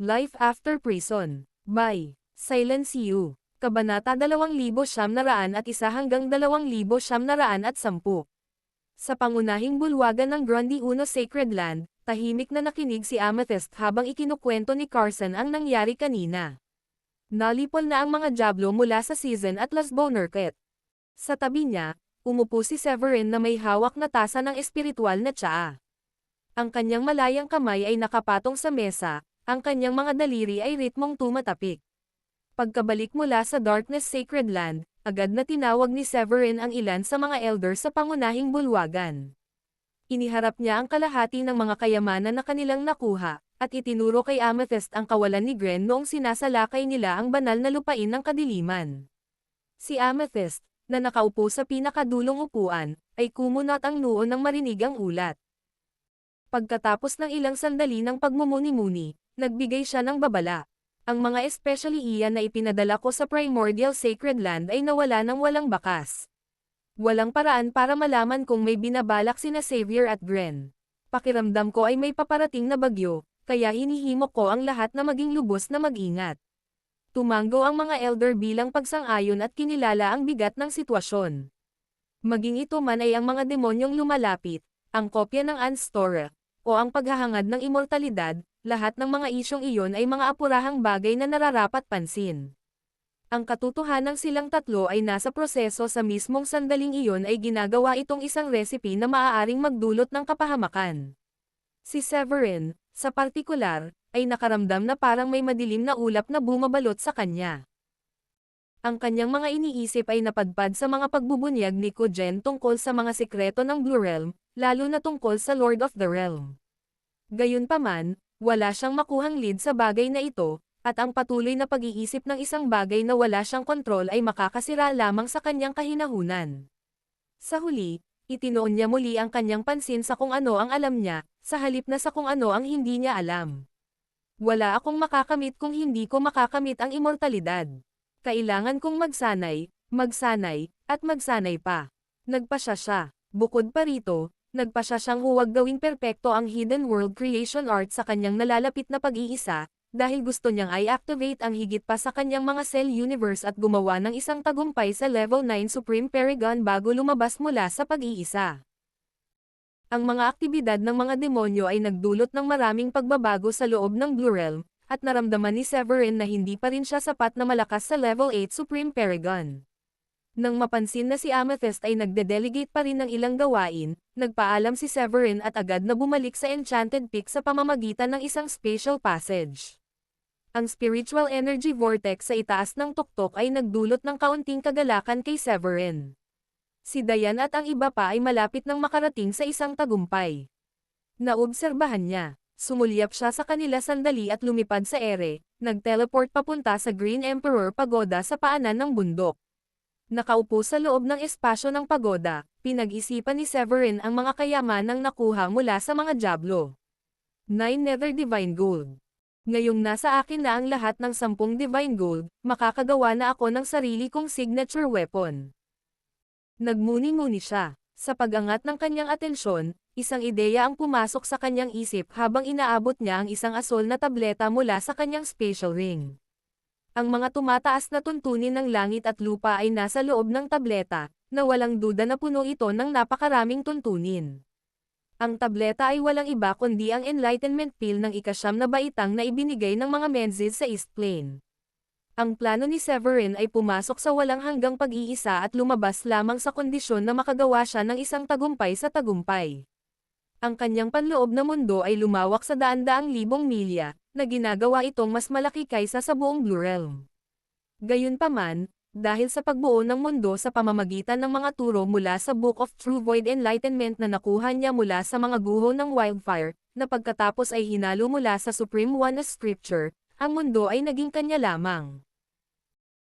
Life After Prison, by Silence You. Kabanata 2901-2010. Sa pangunahing bulwagan ng Grundy Uno Sacred Land, tahimik na nakinig si Amethyst habang ikinukwento ni Carson ang nangyari kanina. Nalipol na ang mga Diablo mula sa Season at Las Bonerket. Sa tabi niya, umupo si Severin na may hawak na tasa ng espiritual na tsaa. Ang kanyang malayang kamay ay nakapatong sa mesa, ang kanyang mga daliri ay ritmong tumatapik. Pagkabalik mula sa Darkness Sacred Land, agad na tinawag ni Severin ang ilan sa mga elder sa pangunahing bulwagan. Iniharap niya ang kalahati ng mga kayamanan na kanilang nakuha, at itinuro kay Amethyst ang kawalan ni Gren noong sinasalakay nila ang banal na lupain ng kadiliman. Si Amethyst, na nakaupo sa pinakadulong upuan, ay kumunot ang noo nang marinig ang ulat. Pagkatapos ng ilang sandali ng pagmumuni-muni, nagbigay siya ng babala. Ang mga especially iyan na ipinadala ko sa Primordial Sacred Land ay nawala ng walang bakas. Walang paraan para malaman kung may binabalak sina Xavier at Gren. Pakiramdam ko ay may paparating na bagyo, kaya hinihimok ko ang lahat na maging lubos na mag-ingat. Tumango ang mga elder bilang pagsang-ayon at kinilala ang bigat ng sitwasyon. Maging ito man ay ang mga demonyong lumalapit, ang kopya ng Anstora, o ang paghahangad ng immortalidad, lahat ng mga isyong iyon ay mga apurahang bagay na nararapat pansin. Ang katotohanang silang tatlo ay nasa proseso sa mismong sandaling iyon ay ginagawa itong isang recipe na maaaring magdulot ng kapahamakan. Si Severin, sa partikular, ay nakaramdam na parang may madilim na ulap na bumabalot sa kanya. Ang kanyang mga iniisip ay napadpad sa mga pagbubunyag ni Cogen tungkol sa mga sikreto ng Blue Realm, lalo na tungkol sa Lord of the Realm. Gayunpaman, wala siyang makuhang lead sa bagay na ito, at ang patuloy na pag-iisip ng isang bagay na wala siyang kontrol ay makakasira lamang sa kanyang kahinahunan. Sa huli, itinoon niya muli ang kanyang pansin sa kung ano ang alam niya, sa halip na sa kung ano ang hindi niya alam. Wala akong makakamit kung hindi ko makakamit ang immortalidad. Kailangan kong magsanay, at magsanay pa. Nagpasya siya. Bukod pa rito, nagpasya siyang huwag gawing perpekto ang Hidden World Creation Art sa kanyang nalalapit na pag-iisa, dahil gusto niyang i-activate ang higit pa sa kanyang mga cell universe at gumawa ng isang tagumpay sa Level 9 Supreme Paragon bago lumabas mula sa pag-iisa. Ang mga aktibidad ng mga demonyo ay nagdulot ng maraming pagbabago sa loob ng Blue Realm, at naramdaman ni Severin na hindi pa rin siya sapat na malakas sa Level 8 Supreme Paragon. Nang mapansin na si Amethyst ay nagde-delegate pa rin ng ilang gawain, nagpaalam si Severin at agad na bumalik sa Enchanted Peak sa pamamagitan ng isang spatial passage. Ang spiritual energy vortex sa itaas ng tuktok ay nagdulot ng kaunting kagalakan kay Severin. Si Dayan at ang iba pa ay malapit nang makarating sa isang tagumpay. Naobserbahan niya, sumulyap siya sa kanila sandali at lumipad sa ere, nag-teleport papunta sa Green Emperor Pagoda sa paanan ng bundok. Nakaupo sa loob ng espasyo ng pagoda, pinag-isipan ni Severin ang mga kayamanang nakuha mula sa mga Diablo. 9 Nether Divine Gold. Ngayong nasa akin na ang lahat ng 10 Divine Gold, makakagawa na ako ng sarili kong signature weapon. Nagmuni-muni siya. Sa pag-angat ng kanyang atensyon, isang ideya ang pumasok sa kanyang isip habang inaabot niya ang isang asol na tableta mula sa kanyang spatial ring. Ang mga tumataas na tuntunin ng langit at lupa ay nasa loob ng tableta, na walang duda na puno ito ng napakaraming tuntunin. Ang tableta ay walang iba kundi ang Enlightenment Pill ng ika-9 na baitang na ibinigay ng mga Menzies sa East Plain. Ang plano ni Severin ay pumasok sa walang hanggang pag-iisa at lumabas lamang sa kondisyon na makagawa siya ng isang tagumpay sa tagumpay. Ang kanyang panloob na mundo ay lumawak sa daan-daang libong milya, na ginagawa itong mas malaki kaysa sa buong Blue Realm. Gayunpaman, dahil sa pagbuo ng mundo sa pamamagitan ng mga turo mula sa Book of True Void Enlightenment na nakuha niya mula sa mga guho ng Wildfire, na pagkatapos ay hinalo mula sa Supreme Oneness Scripture, ang mundo ay naging kanya lamang.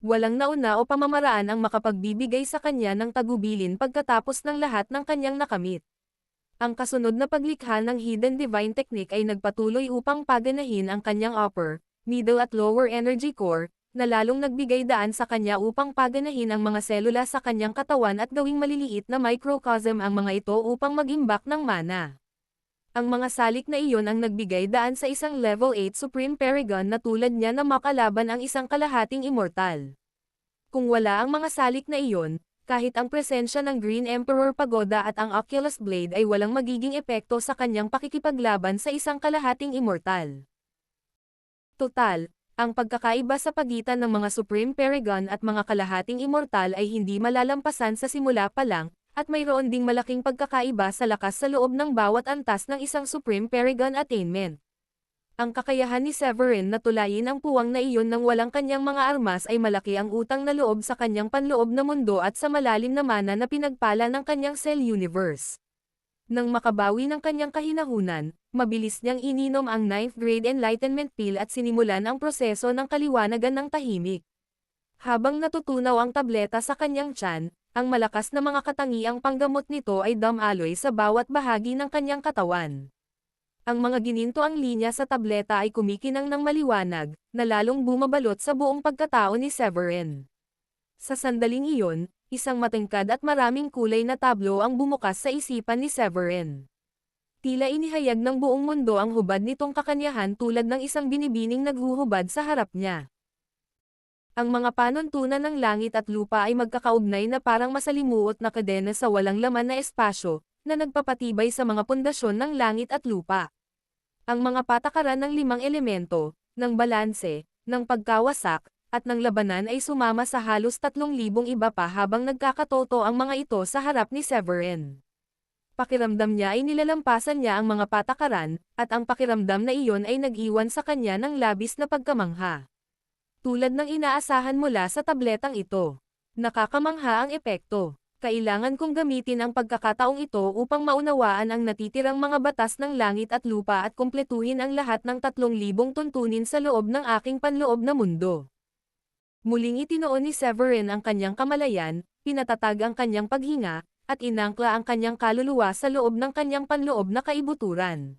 Walang nauna o pamamaraan ang makapagbibigay sa kanya ng tagubilin pagkatapos ng lahat ng kanyang nakamit. Ang kasunod na paglikha ng Hidden Divine Technique ay nagpatuloy upang paganahin ang kanyang upper, middle at lower energy core, na lalong nagbigay daan sa kanya upang paganahin ang mga selula sa kanyang katawan at gawing maliliit na microcosm ang mga ito upang mag-imbak ng mana. Ang mga salik na iyon ang nagbigay daan sa isang level 8 Supreme Paragon na tulad niya na makalaban ang isang kalahating immortal. Kung wala ang mga salik na iyon, kahit ang presensya ng Green Emperor Pagoda at ang Oculus Blade ay walang magiging epekto sa kanyang pakikipaglaban sa isang kalahating immortal. Total, ang pagkakaiba sa pagitan ng mga Supreme Paragon at mga kalahating immortal ay hindi malalampasan sa simula pa lang, at mayroon ding malaking pagkakaiba sa lakas sa loob ng bawat antas ng isang Supreme Paragon attainment. Ang kakayahan ni Severin na tulayin ang puwang na iyon ng walang kanyang mga armas ay malaki ang utang na loob sa kanyang panloob na mundo at sa malalim na mana na pinagpala ng kanyang Cell Universe. Nang makabawi ng kanyang kahinahunan, mabilis niyang ininom ang 9th grade Enlightenment Pill at sinimulan ang proseso ng kaliwanagan ng tahimik. Habang natutunaw ang tableta sa kanyang tiyan, ang malakas na mga katangiang panggamot nito ay damaloy sa bawat bahagi ng kanyang katawan. Ang mga gininto ang linya sa tableta ay kumikinang ng maliwanag, na lalong bumabalot sa buong pagkatao ni Severin. Sa sandaling iyon, isang matingkad at maraming kulay na tablo ang bumukas sa isipan ni Severin. Tila inihayag ng buong mundo ang hubad nitong kakanyahan tulad ng isang binibining naghuhubad sa harap niya. Ang mga panuntunan ng langit at lupa ay magkakaugnay na parang masalimuot na kadena sa walang laman na espasyo, na nagpapatibay sa mga pundasyon ng langit at lupa. Ang mga patakaran ng 5 elemento, ng balanse, ng pagkawasak, at ng labanan ay sumama sa halos 3,000 iba pa habang nagkakatoto ang mga ito sa harap ni Severin. Pakiramdam niya ay nilalampasan niya ang mga patakaran, at ang pakiramdam na iyon ay nag-iwan sa kanya ng labis na pagkamangha. Tulad ng inaasahan mula sa tabletang ito. Nakakamangha ang epekto. Kailangan kong gamitin ang pagkakataong ito upang maunawaan ang natitirang mga batas ng langit at lupa at kumpletuhin ang lahat ng 3,000 tuntunin sa loob ng aking panloob na mundo. Muling itinoon ni Severin ang kanyang kamalayan, pinatatag ang kanyang paghinga, at inangkla ang kanyang kaluluwa sa loob ng kanyang panloob na kaibuturan.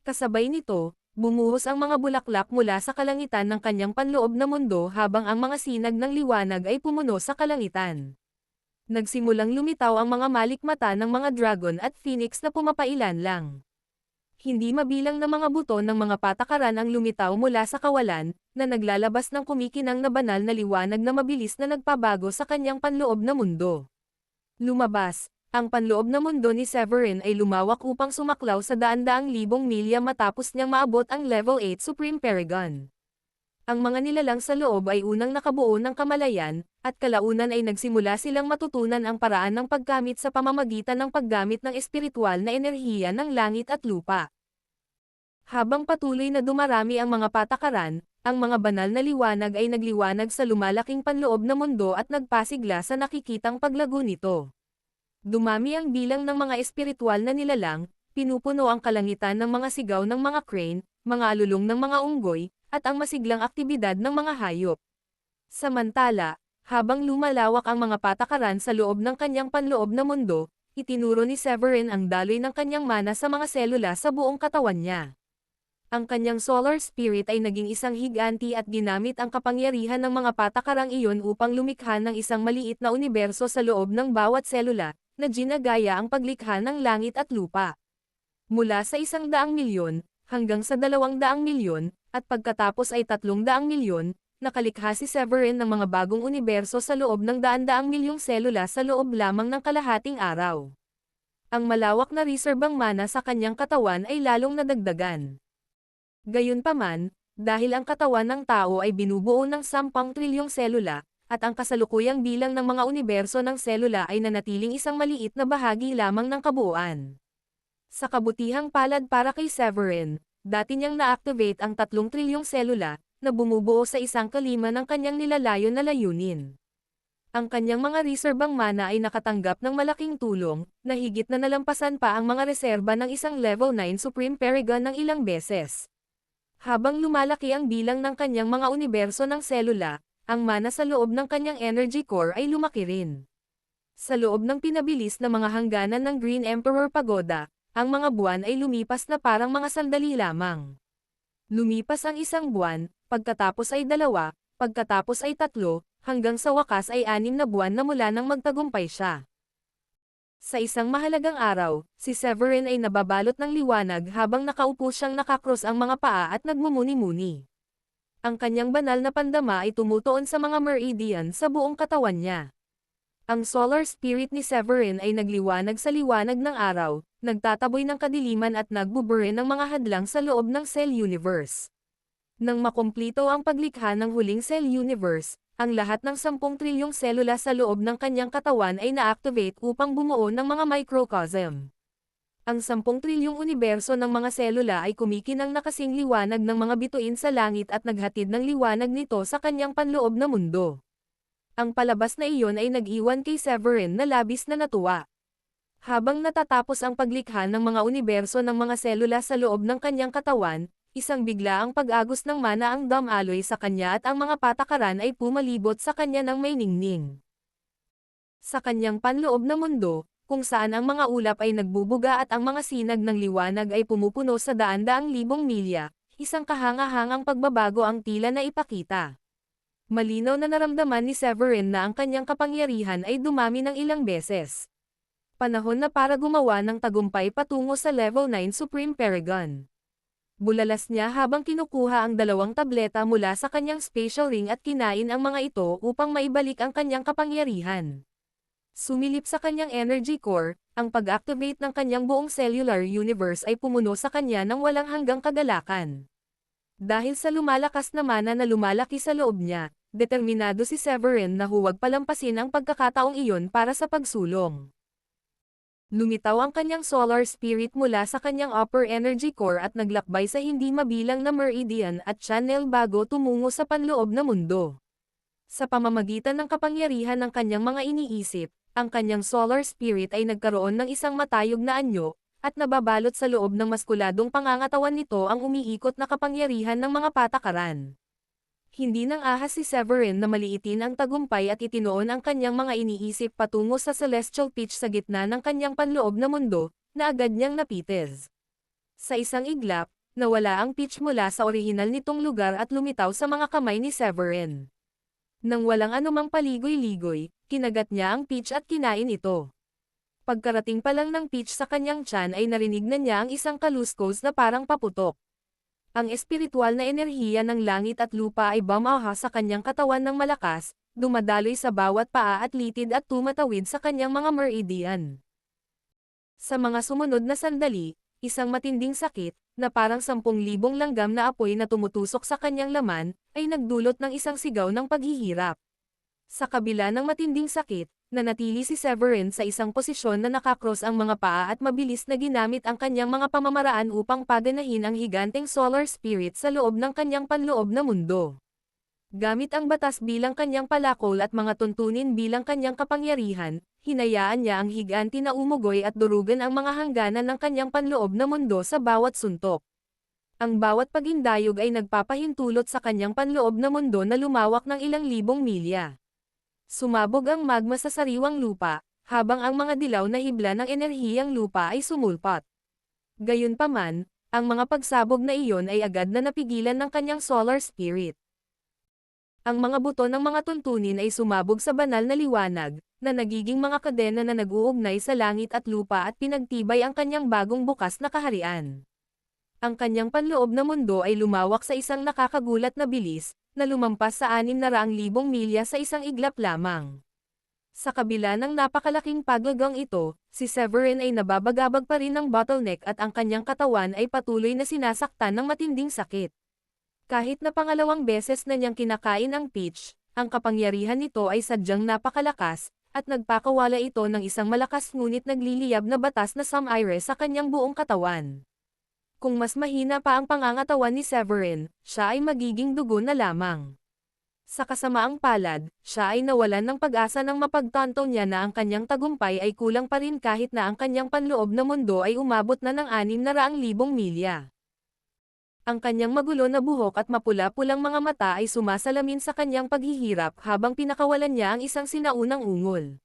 Kasabay nito, bumuhos ang mga bulaklak mula sa kalangitan ng kanyang panloob na mundo habang ang mga sinag ng liwanag ay pumuno sa kalangitan. Nagsimulang lumitaw ang mga malikmata ng mga dragon at phoenix na pumapailan lang. Hindi mabilang na mga buto ng mga patakaran ang lumitaw mula sa kawalan, na naglalabas ng kumikinang na banal na liwanag na mabilis na nagpabago sa kanyang panloob na mundo. Lumabas, ang panloob na mundo ni Severin ay lumawak upang sumaklaw sa daan-daang libong milya matapos niyang maabot ang level 8 Supreme Paragon. Ang mga nilalang sa loob ay unang nakabuo ng kamalayan, at kalaunan ay nagsimula silang matutunan ang paraan ng paggamit sa pamamagitan ng paggamit ng espiritual na enerhiya ng langit at lupa. Habang patuloy na dumarami ang mga patakaran, ang mga banal na liwanag ay nagliwanag sa lumalaking panloob na mundo at nagpasigla sa nakikitang paglago nito. Dumami ang bilang ng mga espiritual na nilalang, pinupuno ang kalangitan ng mga sigaw ng mga crane, mga alulong ng mga unggoy, at ang masiglang aktibidad ng mga hayop. Samantala, habang lumalawak ang mga patakaran sa loob ng kanyang panloob na mundo, itinuro ni Severin ang daloy ng kanyang mana sa mga selula sa buong katawan niya. Ang kanyang solar spirit ay naging isang higanti at ginamit ang kapangyarihan ng mga patakarang iyon upang lumikha ng isang maliit na universo sa loob ng bawat selula, na ginagaya ang paglikha ng langit at lupa. Mula sa 100 milyon, hanggang sa 200 milyon, at pagkatapos ay 300 milyon, nakalikha si Severin ng mga bagong universo sa loob ng daan-daang milyong selula sa loob lamang ng kalahating araw. Ang malawak na reserbang mana sa kanyang katawan ay lalong nadagdagan. Gayunpaman, dahil ang katawan ng tao ay binubuo ng 10 trilyong selula, at ang kasalukuyang bilang ng mga universo ng selula ay nanatiling isang maliit na bahagi lamang ng kabuuan. Sa kabutihang palad para kay Severin, dati niyang na-activate ang 3 trilyong selula, na bumubuo sa 1/5 ng kanyang nilalayon na layunin. Ang kanyang mga reserbang mana ay nakatanggap ng malaking tulong, na higit na nalampasan pa ang mga reserba ng isang level 9 Supreme Paragon ng ilang beses. Habang lumalaki ang bilang ng kanyang mga universo ng selula, ang mana sa loob ng kanyang energy core ay lumaki rin. Sa loob ng pinabilis na mga hangganan ng Green Emperor Pagoda, ang mga buwan ay lumipas na parang mga sandali lamang. Lumipas ang 1 buwan, pagkatapos ay 2, pagkatapos ay 3, hanggang sa wakas ay 6 na buwan na mula nang magtagumpay siya. Sa isang mahalagang araw, si Severin ay nababalot ng liwanag habang nakaupo siyang nakakross ang mga paa at nagmumuni-muni. Ang kanyang banal na pandama ay tumutuon sa mga meridian sa buong katawan niya. Ang solar spirit ni Severin ay nagliwanag sa liwanag ng araw, nagtataboy ng kadiliman at nagbuburin ng mga hadlang sa loob ng cell universe. Nang makumplito ang paglikha ng huling cell universe, ang lahat ng 10 trilyong selula sa loob ng kanyang katawan ay na-activate upang bumuo ng mga microcosm. Ang 10 trilyong universo ng mga selula ay kumikinang na kasing liwanag ng mga bituin sa langit at naghatid ng liwanag nito sa kanyang panloob na mundo. Ang palabas na iyon ay nag-iwan kay Severin na labis na natuwa. Habang natatapos ang paglikha ng mga universo ng mga selula sa loob ng kanyang katawan, isang bigla ang pag-agos ng mana ang dumaloy sa kanya at ang mga patakaran ay pumalibot sa kanya ng may ningning. Sa kanyang panloob na mundo, kung saan ang mga ulap ay nagbubuga at ang mga sinag ng liwanag ay pumupuno sa daan-daang libong milya, isang kahanga-hangang pagbabago ang tila na ipakita. Malinaw na naramdaman ni Severin na ang kanyang kapangyarihan ay dumami ng ilang beses. Panahon na para gumawa ng tagumpay patungo sa Level 9 Supreme Paragon. Bulalas niya habang kinukuha ang 2 tableta mula sa kanyang spatial ring at kinain ang mga ito upang maibalik ang kanyang kapangyarihan. Sumilip sa kanyang energy core, ang pag-activate ng kanyang buong cellular universe ay pumuno sa kanya ng walang hanggang kagalakan. Dahil sa lumalakas na mana na lumalaki sa loob niya, determinado si Severin na huwag palampasin ang pagkakataong iyon para sa pagsulong. Lumitaw ang kanyang solar spirit mula sa kanyang upper energy core at naglakbay sa hindi mabilang na meridian at channel bago tumungo sa panloob na mundo. Sa pamamagitan ng kapangyarihan ng kanyang mga iniisip, ang kanyang solar spirit ay nagkaroon ng isang matayog na anyo, at nababalot sa loob ng maskuladong pangangatawan nito ang umiikot na kapangyarihan ng mga patakaran. Hindi nang ahas si Severin na maliitin ang tagumpay at itinoon ang kanyang mga iniisip patungo sa celestial pitch sa gitna ng kanyang panloob na mundo, na agad niyang napites. Sa isang iglap, nawala ang pitch mula sa orihinal nitong lugar at lumitaw sa mga kamay ni Severin. Nang walang anumang paligoy-ligoy, kinagat niya ang pitch at kinain ito. Pagkarating pa lang ng pitch sa kanyang tiyan ay narinig na niya ang isang kaluskos na parang paputok. Ang espiritual na enerhiya ng langit at lupa ay bumaha sa kanyang katawan ng malakas, dumadaloy sa bawat paa at litid at tumatawid sa kanyang mga meridian. Sa mga sumunod na sandali, isang matinding sakit, na parang 10,000 langgam na apoy na tumutusok sa kanyang laman, ay nagdulot ng isang sigaw ng paghihirap. Sa kabila ng matinding sakit, nanatili si Severin sa isang posisyon na nakakross ang mga paa at mabilis na ginamit ang kanyang mga pamamaraan upang paganahin ang higanteng solar spirit sa loob ng kanyang panloob na mundo. Gamit ang batas bilang kanyang palakol at mga tuntunin bilang kanyang kapangyarihan, hinayaan niya ang higanti na umugoy at durugan ang mga hangganan ng kanyang panloob na mundo sa bawat suntok. Ang bawat pagindayog ay nagpapahintulot sa kanyang panloob na mundo na lumawak ng ilang libong milya. Sumabog ang magma sa sariwang lupa, habang ang mga dilaw na hibla ng enerhiyang lupa ay sumulpat. Gayunpaman, ang mga pagsabog na iyon ay agad na napigilan ng kanyang solar spirit. Ang mga buto ng mga tuntunin ay sumabog sa banal na liwanag, na nagiging mga kadena na nag-uugnay sa langit at lupa at pinagtibay ang kanyang bagong bukas na kaharian. Ang kanyang panloob na mundo ay lumawak sa isang nakakagulat na bilis, na lumampas sa 600,000 milya sa isang iglap lamang. Sa kabila ng napakalaking paglagang ito, si Severin ay nababagabag pa rin ng bottleneck at ang kanyang katawan ay patuloy na sinasaktan ng matinding sakit. Kahit na pangalawang beses na niyang kinakain ang pitch, ang kapangyarihan nito ay sadyang napakalakas, at nagpakawala ito ng isang malakas ngunit nagliliyab na batas na samire sa kanyang buong katawan. Kung mas mahina pa ang pangangatawan ni Severin, siya ay magiging dugo na lamang. Sa kasamaang palad, siya ay nawalan ng pag-asa nang mapagtanto niya na ang kanyang tagumpay ay kulang pa rin kahit na ang kanyang panloob na mundo ay umabot na ng 600,000 milya. Ang kanyang magulo na buhok at mapula-pulang mga mata ay sumasalamin sa kanyang paghihirap habang pinakawalan niya ang isang sinaunang ungol.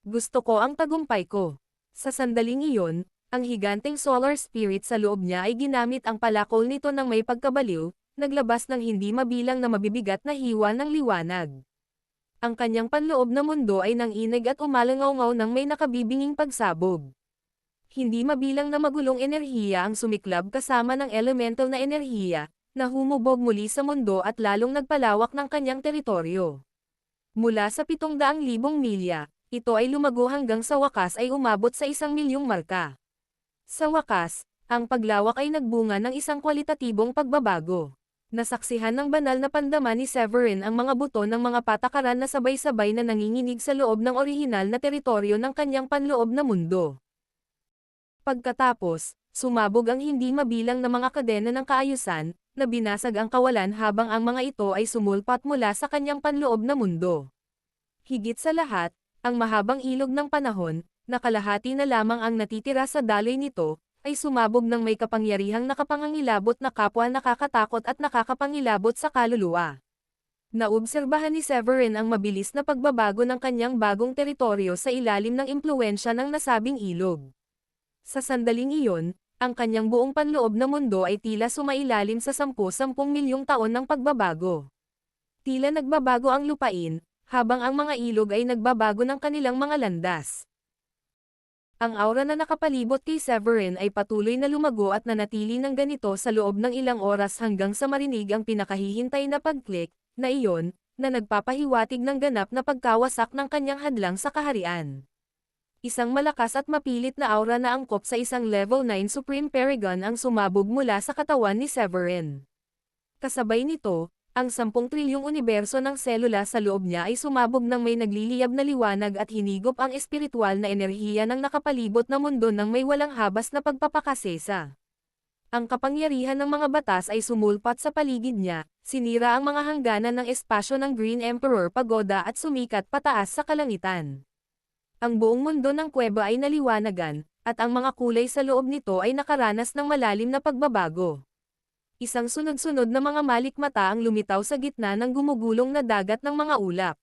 Gusto ko ang tagumpay ko. Sa sandaling iyon, ang higanteng solar spirit sa loob niya ay ginamit ang palakol nito ng may pagkabaliw, naglabas ng hindi mabilang na mabibigat na hiwa ng liwanag. Ang kanyang panloob na mundo ay nanginig at umalangaw-ngaw ng may nakabibinging pagsabog. Hindi mabilang na magulong enerhiya ang sumiklab kasama ng elemental na enerhiya, na humubog muli sa mundo at lalong nagpalawak ng kanyang teritoryo. Mula sa 700,000 milya, ito ay lumago hanggang sa wakas ay umabot sa 1,000,000 marka. Sa wakas, ang paglawak ay nagbunga ng isang kwalitatibong pagbabago. Nasaksihan ng banal na pandama ni Severin ang mga buto ng mga patakaran na sabay-sabay na nanginginig sa loob ng orihinal na teritoryo ng kanyang panloob na mundo. Pagkatapos, sumabog ang hindi mabilang na mga kadena ng kaayusan, na binasag ang kawalan habang ang mga ito ay sumulpat mula sa kanyang panloob na mundo. Higit sa lahat, ang mahabang ilog ng panahon, na kalahati na lamang ang natitira sa daloy nito, ay sumabog ng may kapangyarihang nakapangangilabot na kapwa nakakatakot at nakakapangilabot sa kaluluwa. Naobserbahan ni Severin ang mabilis na pagbabago ng kanyang bagong teritoryo sa ilalim ng impluwensya ng nasabing ilog. Sa sandaling iyon, ang kanyang buong panloob na mundo ay tila sumailalim sa 10-10 milyong taon ng pagbabago. Tila nagbabago ang lupain, habang ang mga ilog ay nagbabago ng kanilang mga landas. Ang aura na nakapalibot kay Severin ay patuloy na lumago at nanatili ng ganito sa loob ng ilang oras hanggang sa marinig ang pinakahihintay na pag-click, na iyon, na nagpapahiwatig ng ganap na pagkawasak ng kanyang hadlang sa kaharian. Isang malakas at mapilit na aura na angkop sa isang level 9 Supreme Paragon ang sumabog mula sa katawan ni Severin. Kasabay nito, ang 10 trilyong universo ng selula sa loob niya ay sumabog ng may nagliliyab na liwanag at hinigop ang espiritual na enerhiya ng nakapalibot na mundo ng may walang habas na pagpapakasesa. Ang kapangyarihan ng mga batas ay sumulpat sa paligid niya, sinira ang mga hangganan ng espasyo ng Green Emperor Pagoda at sumikat pataas sa kalangitan. Ang buong mundo ng kuweba ay naliwanagan, at ang mga kulay sa loob nito ay nakaranas ng malalim na pagbabago. Isang sunod-sunod na mga malikmata ang lumitaw sa gitna ng gumugulong na dagat ng mga ulap.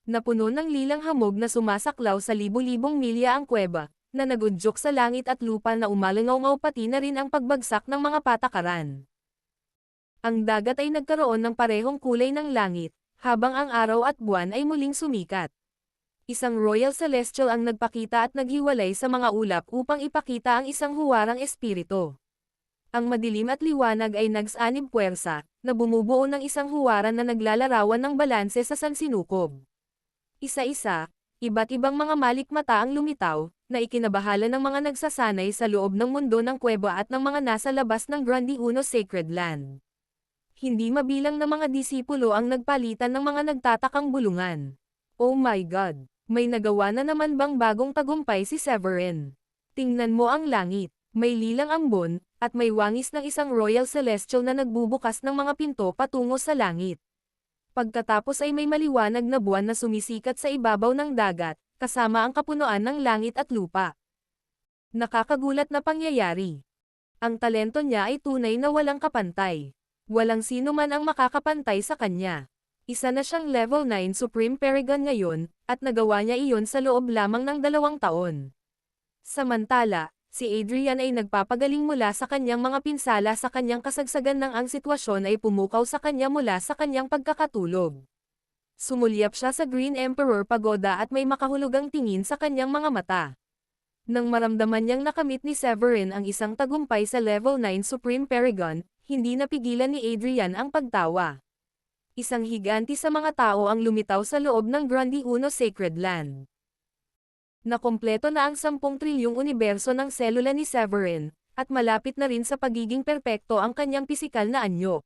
Napuno ng lilang hamog na sumasaklaw sa libu-libong milya ang kuweba, na nagudyok sa langit at lupa na umalangaw-ngaw pati na rin ang pagbagsak ng mga patakaran. Ang dagat ay nagkaroon ng parehong kulay ng langit, habang ang araw at buwan ay muling sumikat. Isang Royal Celestial ang nagpakita at naghiwalay sa mga ulap upang ipakita ang isang huwarang espiritu. Ang madilim at liwanag ay nagsanib puwersa, na bumubuo ng isang huwaran na naglalarawan ng balanse sa sansinukob. Isa-isa, iba't ibang mga malikmata ang lumitaw, na ikinabahala ng mga nagsasanay sa loob ng mundo ng kuweba at ng mga nasa labas ng Grandi Uno Sacred Land. Hindi mabilang na mga disipulo ang nagpalitan ng mga nagtatakang bulungan. Oh my God! May nagawa na naman bang bagong tagumpay si Severin? Tingnan mo ang langit. May lilang ambon, at may wangis ng isang Royal Celestial na nagbubukas ng mga pinto patungo sa langit. Pagkatapos ay may maliwanag na buwan na sumisikat sa ibabaw ng dagat, kasama ang kapunuan ng langit at lupa. Nakakagulat na pangyayari. Ang talento niya ay tunay na walang kapantay. Walang sino man ang makakapantay sa kanya. Isa na siyang level 9 Supreme Paragon ngayon, at nagawa niya iyon sa loob lamang ng 2 taon. Samantala, si Adrian ay nagpapagaling mula sa kanyang mga pinsala sa kanyang kasagsagan nang ang sitwasyon ay pumukaw sa kanya mula sa kanyang pagkakatulog. Sumulyap siya sa Green Emperor Pagoda at may makahulugang tingin sa kanyang mga mata. Nang maramdaman niyang nakamit ni Severin ang isang tagumpay sa level 9 Supreme Paragon, hindi napigilan ni Adrian ang pagtawa. Isang higanti sa mga tao ang lumitaw sa loob ng Grandi Uno Sacred Land. Nakompleto na ang 10 trilyong universo ng selula ni Severin, at malapit na rin sa pagiging perpekto ang kanyang pisikal na anyo.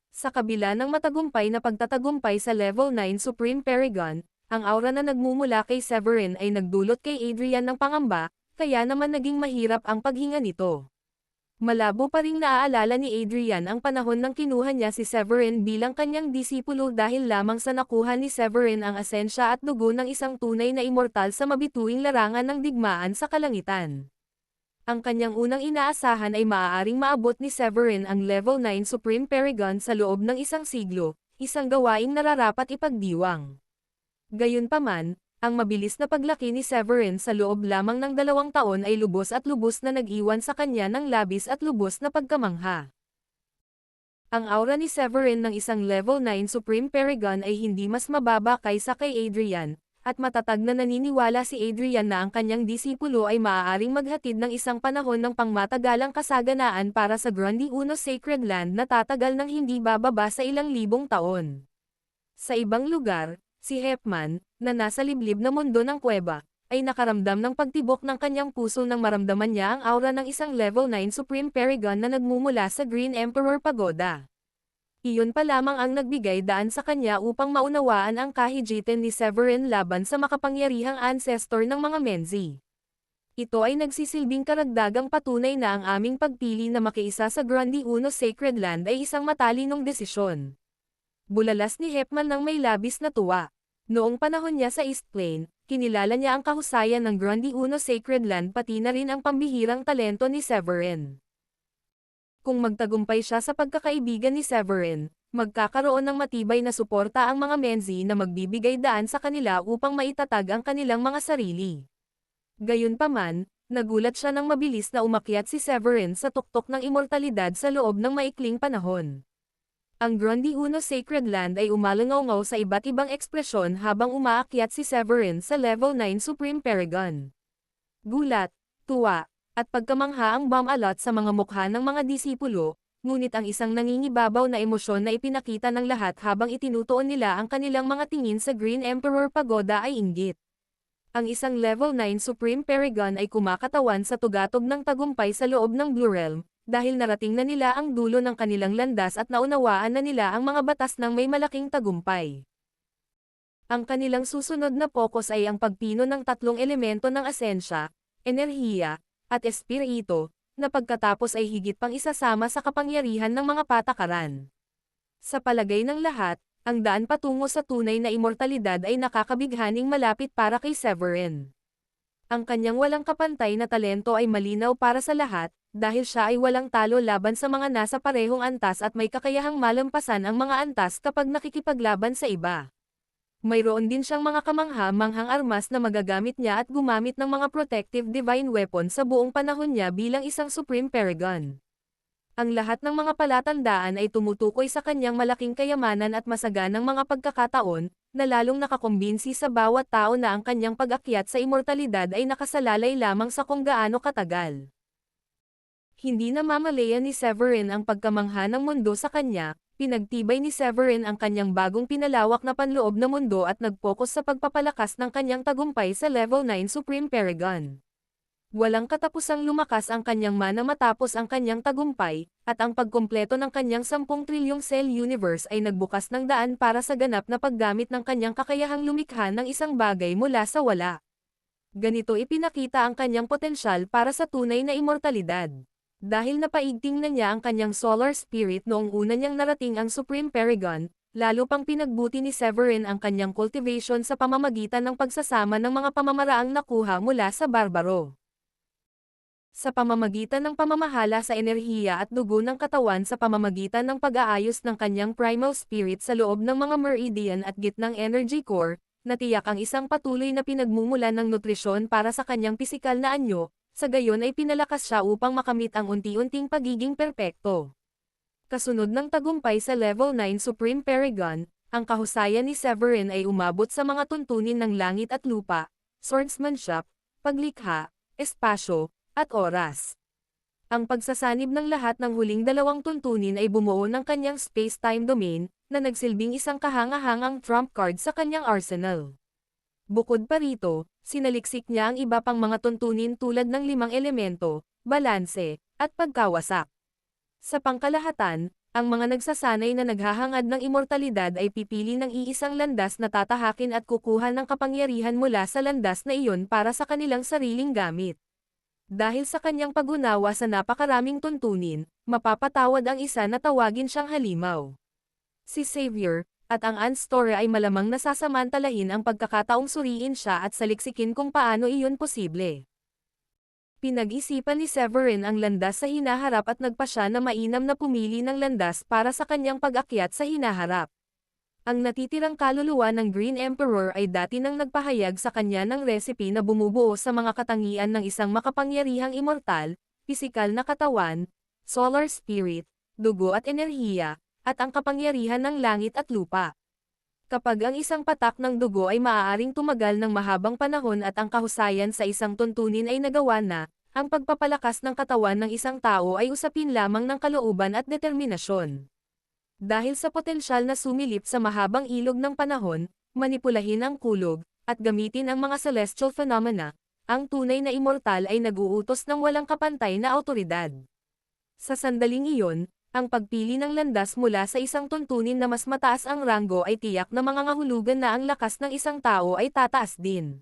Sa kabila ng matagumpay na pagtatagumpay sa level 9 Supreme Paragon, ang aura na nagmumula kay Severin ay nagdulot kay Adrian ng pangamba, kaya naman naging mahirap ang paghinga nito. Malabo pa ring naaalala ni Adrian ang panahon nang kinuha niya si Severin bilang kanyang disipulo dahil lamang sa nakuha ni Severin ang asensya at dugo ng isang tunay na immortal sa mabituing larangan ng digmaan sa kalangitan. Ang kanyang unang inaasahan ay maaaring maabot ni Severin ang level 9 Supreme Paragon sa loob ng isang siglo, isang gawaing nararapat ipagdiwang. Gayunpaman, ang mabilis na paglaki ni Severin sa loob lamang ng 2 taon ay lubos na nag-iwan sa kanya ng labis at lubos na pagkamangha. Ang aura ni Severin ng isang level 9 Supreme Paragon ay hindi mas mababa kaysa kay Adrian, at matatag na naniniwala si Adrian na ang kanyang disipulo ay maaaring maghatid ng isang panahon ng pangmatagalang kasaganaan para sa Grundy Uno Sacred Land na tatagal ng hindi bababa sa ilang libong taon. Sa ibang lugar, si Hepman, na nasa liblib na mundo ng kuweba, ay nakaramdam ng pagtibok ng kanyang puso nang maramdaman niya ang aura ng isang level 9 Supreme Paragon na nagmumula sa Green Emperor Pagoda. Iyon pa lamang ang nagbigay daan sa kanya upang maunawaan ang kahijitan ni Severin laban sa makapangyarihang ancestor ng mga Menzi. Ito ay nagsisilbing karagdagang patunay na ang aming pagpili na makiisa sa Grundy Uno Sacred Land ay isang matalinong desisyon. Bulalas ni Hepman ng may labis na tuwa. Noong panahon niya sa East Plain, kinilala niya ang kahusayan ng Grundy Uno Sacred Land pati na rin ang pambihirang talento ni Severin. Kung magtagumpay siya sa pagkakaibigan ni Severin, magkakaroon ng matibay na suporta ang mga Menzi na magbibigay daan sa kanila upang maitatag ang kanilang mga sarili. Gayunpaman, nagulat siya nang mabilis na umakyat si Severin sa tuktok ng immortalidad sa loob ng maikling panahon. Ang Grundy Uno Sacred Land ay umalangaw sa iba't ibang ekspresyon habang umaakyat si Severin sa level 9 Supreme Paragon. Gulat, tuwa, at pagkamangha ang bumalot sa mga mukha ng mga disipulo, ngunit ang isang nangingibabaw na emosyon na ipinakita ng lahat habang itinutuon nila ang kanilang mga tingin sa Green Emperor Pagoda ay inggit. Ang isang level 9 Supreme Paragon ay kumakatawan sa tugatog ng tagumpay sa loob ng Blue Realm, dahil narating na nila ang dulo ng kanilang landas at naunawaan na nila ang mga batas ng may malaking tagumpay. Ang kanilang susunod na focus ay ang pagpino ng tatlong elemento ng asensya, enerhiya, at espiritu, na pagkatapos ay higit pang isasama sa kapangyarihan ng mga patakaran. Sa palagay ng lahat, ang daan patungo sa tunay na immortalidad ay nakakabighaning malapit para kay Severin. Ang kanyang walang kapantay na talento ay malinaw para sa lahat, dahil siya ay walang talo laban sa mga nasa parehong antas at may kakayahang malampasan ang mga antas kapag nakikipaglaban sa iba. Mayroon din siyang mga kamangha-manghang armas na magagamit niya at gumamit ng mga protective divine weapon sa buong panahon niya bilang isang Supreme Paragon. Ang lahat ng mga palatandaan ay tumutukoy sa kanyang malaking kayamanan at masaganang mga pagkakataon, na lalong nakakumbinsi sa bawat tao na ang kanyang pag-akyat sa immortalidad ay nakasalalay lamang sa kung gaano katagal. Hindi na mamalayan ni Severin ang pagkamangha ng mundo sa kanya, pinagtibay ni Severin ang kanyang bagong pinalawak na panloob na mundo at nag-focus sa pagpapalakas ng kanyang tagumpay sa level 9 Supreme Paragon. Walang katapusang lumakas ang kanyang mana matapos ang kanyang tagumpay, at ang pagkumpleto ng kanyang 10 trilyong cell universe ay nagbukas ng daan para sa ganap na paggamit ng kanyang kakayahang lumikha ng isang bagay mula sa wala. Ganito ipinakita ang kanyang potensyal para sa tunay na immortalidad. Dahil napaigting na niya ang kanyang solar spirit noong una niyang narating ang Supreme Paragon, lalo pang pinagbuti ni Severin ang kanyang cultivation sa pamamagitan ng pagsasama ng mga pamamaraang nakuha mula sa barbaro. Sa pamamagitan ng pamamahala sa enerhiya at dugo ng katawan sa pamamagitan ng pag-aayos ng kanyang primal spirit sa loob ng mga meridian at gitnang energy core, natiyak ang isang patuloy na pinagmumulan ng nutrisyon para sa kanyang pisikal na anyo, sa gayon ay pinalakas siya upang makamit ang unti-unting pagiging perpekto. Kasunod ng tagumpay sa level 9 Supreme Paragon, ang kahusayan ni Severin ay umabot sa mga tuntunin ng langit at lupa, swordsmanship, paglikha, espasyo, at oras. Ang pagsasanib ng lahat ng huling dalawang tuntunin ay bumuo ng kanyang space-time domain, na nagsilbing isang kahangahangang trump card sa kanyang arsenal. Bukod pa rito, sinaliksik niya ang iba pang mga tuntunin tulad ng 5 elemento, balanse, at pagkawasak. Sa pangkalahatan, ang mga nagsasanay na naghahangad ng immortalidad ay pipili ng iisang landas na tatahakin at kukuha ng kapangyarihan mula sa landas na iyon para sa kanilang sariling gamit. Dahil sa kanyang pag-unawa sa napakaraming tuntunin, mapapatawad ang isa na tawagin siyang halimaw. Si Xavier, at ang Unstory ay malamang nasasamantalahin ang pagkakataong suriin siya at saliksikin kung paano iyon posible. Pinag-isipan ni Severin ang landas sa hinaharap at nagpa siya na mainam na pumili ng landas para sa kanyang pag-akyat sa hinaharap. Ang natitirang kaluluwa ng Green Emperor ay dati nang nagpahayag sa kanya ng recipe na bumubuo sa mga katangian ng isang makapangyarihang immortal, pisikal na katawan, solar spirit, dugo at enerhiya, at ang kapangyarihan ng langit at lupa. Kapag ang isang patak ng dugo ay maaaring tumagal ng mahabang panahon at ang kahusayan sa isang tuntunin ay nagawa na, ang pagpapalakas ng katawan ng isang tao ay usapin lamang ng kalooban at determinasyon. Dahil sa potensyal na sumilip sa mahabang ilog ng panahon, manipulahin ang kulog, at gamitin ang mga celestial phenomena, ang tunay na immortal ay nag-uutos ng walang kapantay na awtoridad. Sa sandaling iyon, ang pagpili ng landas mula sa isang tuntunin na mas mataas ang ranggo ay tiyak na mangangahulugan na ang lakas ng isang tao ay tataas din.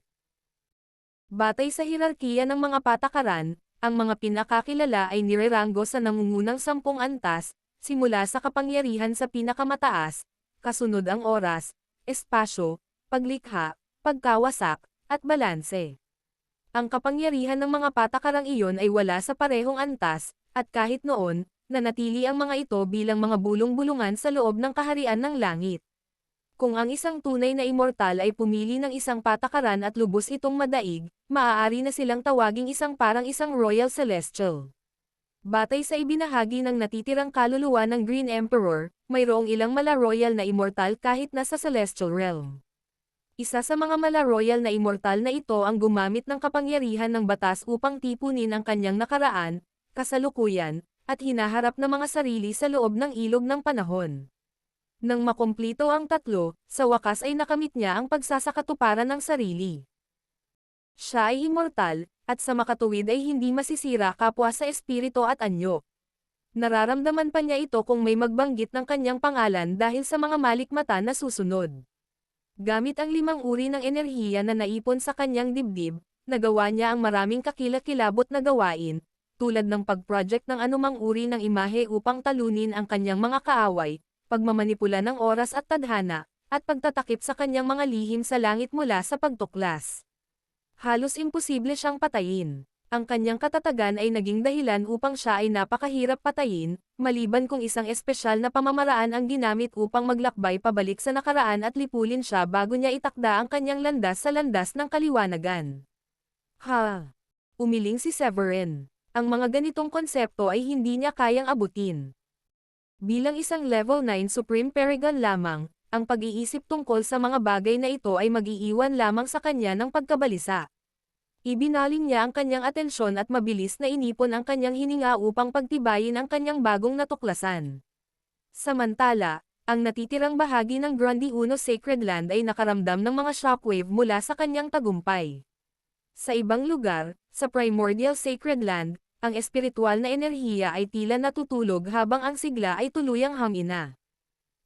Batay sa hirarkiya ng mga patakaran, ang mga pinakakilala ay nireranggo sa nangungunang 10 antas, simula sa kapangyarihan sa pinakamataas, kasunod ang oras, espasyo, paglikha, pagkawasak, at balanse. Ang kapangyarihan ng mga patakarang iyon ay wala sa parehong antas, at kahit noon, nanatili ang mga ito bilang mga bulong-bulungan sa loob ng kaharian ng langit. Kung ang isang tunay na immortal ay pumili ng isang patakaran at lubos itong madaig, maaari na silang tawaging parang isang Royal Celestial. Batay sa ibinahagi ng natitirang kaluluwa ng Green Emperor, mayroong ilang mala-royal na immortal kahit nasa Celestial Realm. Isa sa mga mala-royal na immortal na ito ang gumamit ng kapangyarihan ng batas upang tipunin ang kanyang nakaraan, kasalukuyan, at hinaharap na mga sarili sa loob ng ilog ng panahon. Nang makumplito ang tatlo, sa wakas ay nakamit niya ang pagsasakatuparan ng sarili. Siya ay immortal, at sa makatuwid ay hindi masisira kapwa sa espiritu at anyo. Nararamdaman pa niya ito kung may magbanggit ng kanyang pangalan dahil sa mga malikmata na susunod. Gamit ang 5 uri ng enerhiya na naipon sa kanyang dibdib, nagawa niya ang maraming kakilakilabot na gawain, tulad ng pag-project ng anumang uri ng imahe upang talunin ang kanyang mga kaaway, pagmamanipula ng oras at tadhana, at pagtatakip sa kanyang mga lihim sa langit mula sa pagtuklas. Halos imposible siyang patayin. Ang kanyang katatagan ay naging dahilan upang siya ay napakahirap patayin, maliban kung isang espesyal na pamamaraan ang ginamit upang maglakbay pabalik sa nakaraan at lipulin siya bago niya itakda ang kanyang landas sa landas ng kaliwanagan. Ha! Umiling si Severin. Ang mga ganitong konsepto ay hindi niya kayang abutin. Bilang isang level 9 Supreme Paragon lamang, ang pag-iisip tungkol sa mga bagay na ito ay mag-iiwan lamang sa kanya ng pagkabalisa. Ibinaling niya ang kanyang atensyon at mabilis na inipon ang kanyang hininga upang pagtibayin ang kanyang bagong natuklasan. Samantala, ang natitirang bahagi ng Grundy Uno Sacred Land ay nakaramdam ng mga shockwave mula sa kanyang tagumpay. Sa ibang lugar, sa Primordial Sacred Land, ang espiritual na enerhiya ay tila natutulog habang ang sigla ay tuluyang hamina.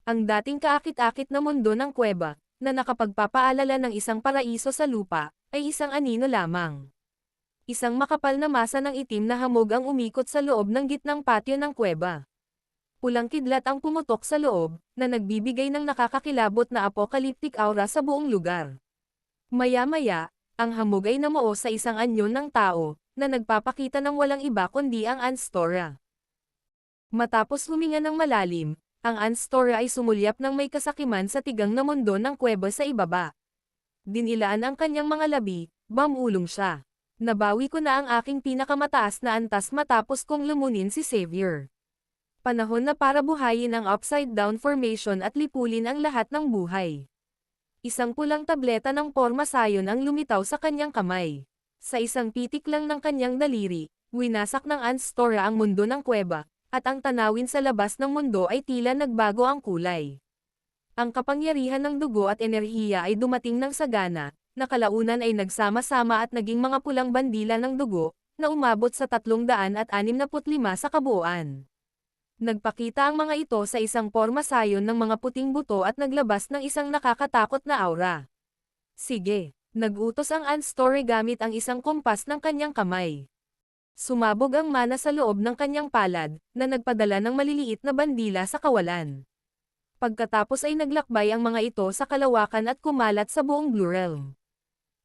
Ang dating kaakit-akit na mundo ng kuweba, na nakapagpapaalala ng isang paraiso sa lupa, ay isang anino lamang. Isang makapal na masa ng itim na hamog ang umikot sa loob ng gitnang patio ng kuweba. Pulang kidlat ang pumutok sa loob, na nagbibigay ng nakakakilabot na apocalyptic aura sa buong lugar. Maya-maya, ang hamog ay namuo sa isang anyo ng tao, na nagpapakita ng walang iba kundi ang Anstora. Matapos huminga ng malalim, ang Anstora ay sumulyap ng may kasakiman sa tigang na mundo ng kuweba sa ibaba. Dinilaan ang kanyang mga labi, bamulong siya. Nabawi ko na ang aking pinakamataas na antas matapos kong lumunin si Xavier. Panahon na para buhayin ang upside-down formation at lipulin ang lahat ng buhay. Isang pulang tableta ng porma sayon ang lumitaw sa kanyang kamay. Sa isang pitik lang ng kanyang daliri, winasak ng Anstora ang mundo ng kuweba, at ang tanawin sa labas ng mundo ay tila nagbago ang kulay. Ang kapangyarihan ng dugo at enerhiya ay dumating ng sagana, na kalaunan ay nagsama-sama at naging mga pulang bandila ng dugo, na umabot sa 365 sa kabuuan. Nagpakita ang mga ito sa isang porma sayon ng mga puting buto at naglabas ng isang nakakatakot na aura. Sige. Nag-utos ang Anstora gamit ang isang kompas ng kanyang kamay. Sumabog ang mana sa loob ng kanyang palad, na nagpadala ng maliliit na bandila sa kawalan. Pagkatapos ay naglakbay ang mga ito sa kalawakan at kumalat sa buong Blue Realm.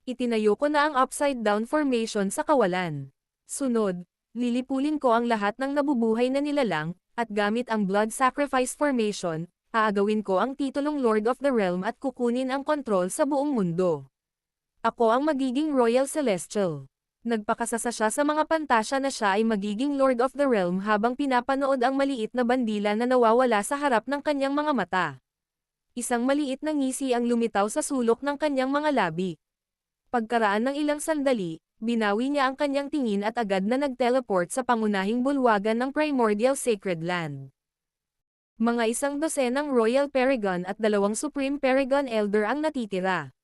Itinayo ko na ang upside-down formation sa kawalan. Sunod, lilipulin ko ang lahat ng nabubuhay na nilalang, at gamit ang Blood Sacrifice Formation, aagawin ko ang titulong Lord of the Realm at kukunin ang kontrol sa buong mundo. Ako ang magiging Royal Celestial. Nagpakasasa siya sa mga pantasya na siya ay magiging Lord of the Realm habang pinapanood ang maliit na bandila na nawawala sa harap ng kanyang mga mata. Isang maliit na ngisi ang lumitaw sa sulok ng kanyang mga labi. Pagkaraan ng ilang sandali, binawi niya ang kanyang tingin at agad na nag-teleport sa pangunahing bulwagan ng Primordial Sacred Land. Mga 100 Royal Paragon at 2 Supreme Paragon Elder ang natitira.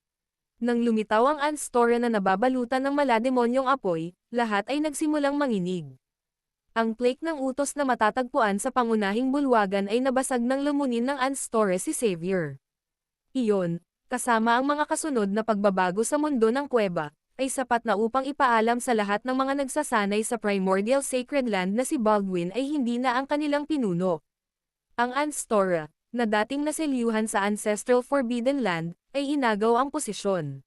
Nang lumitaw ang Anstora na nababalutan ng malademonyong apoy, lahat ay nagsimulang manginig. Ang plaque ng utos na matatagpuan sa pangunahing bulwagan ay nabasag ng lamunin ng Anstora si Xavier. Iyon, kasama ang mga kasunod na pagbabago sa mundo ng kuweba, ay sapat na upang ipaalam sa lahat ng mga nagsasanay sa Primordial Sacred Land na si Baldwin ay hindi na ang kanilang pinuno. Ang Anstora, na dating naselyuhan sa Ancestral Forbidden Land, ay inagaw ang posisyon.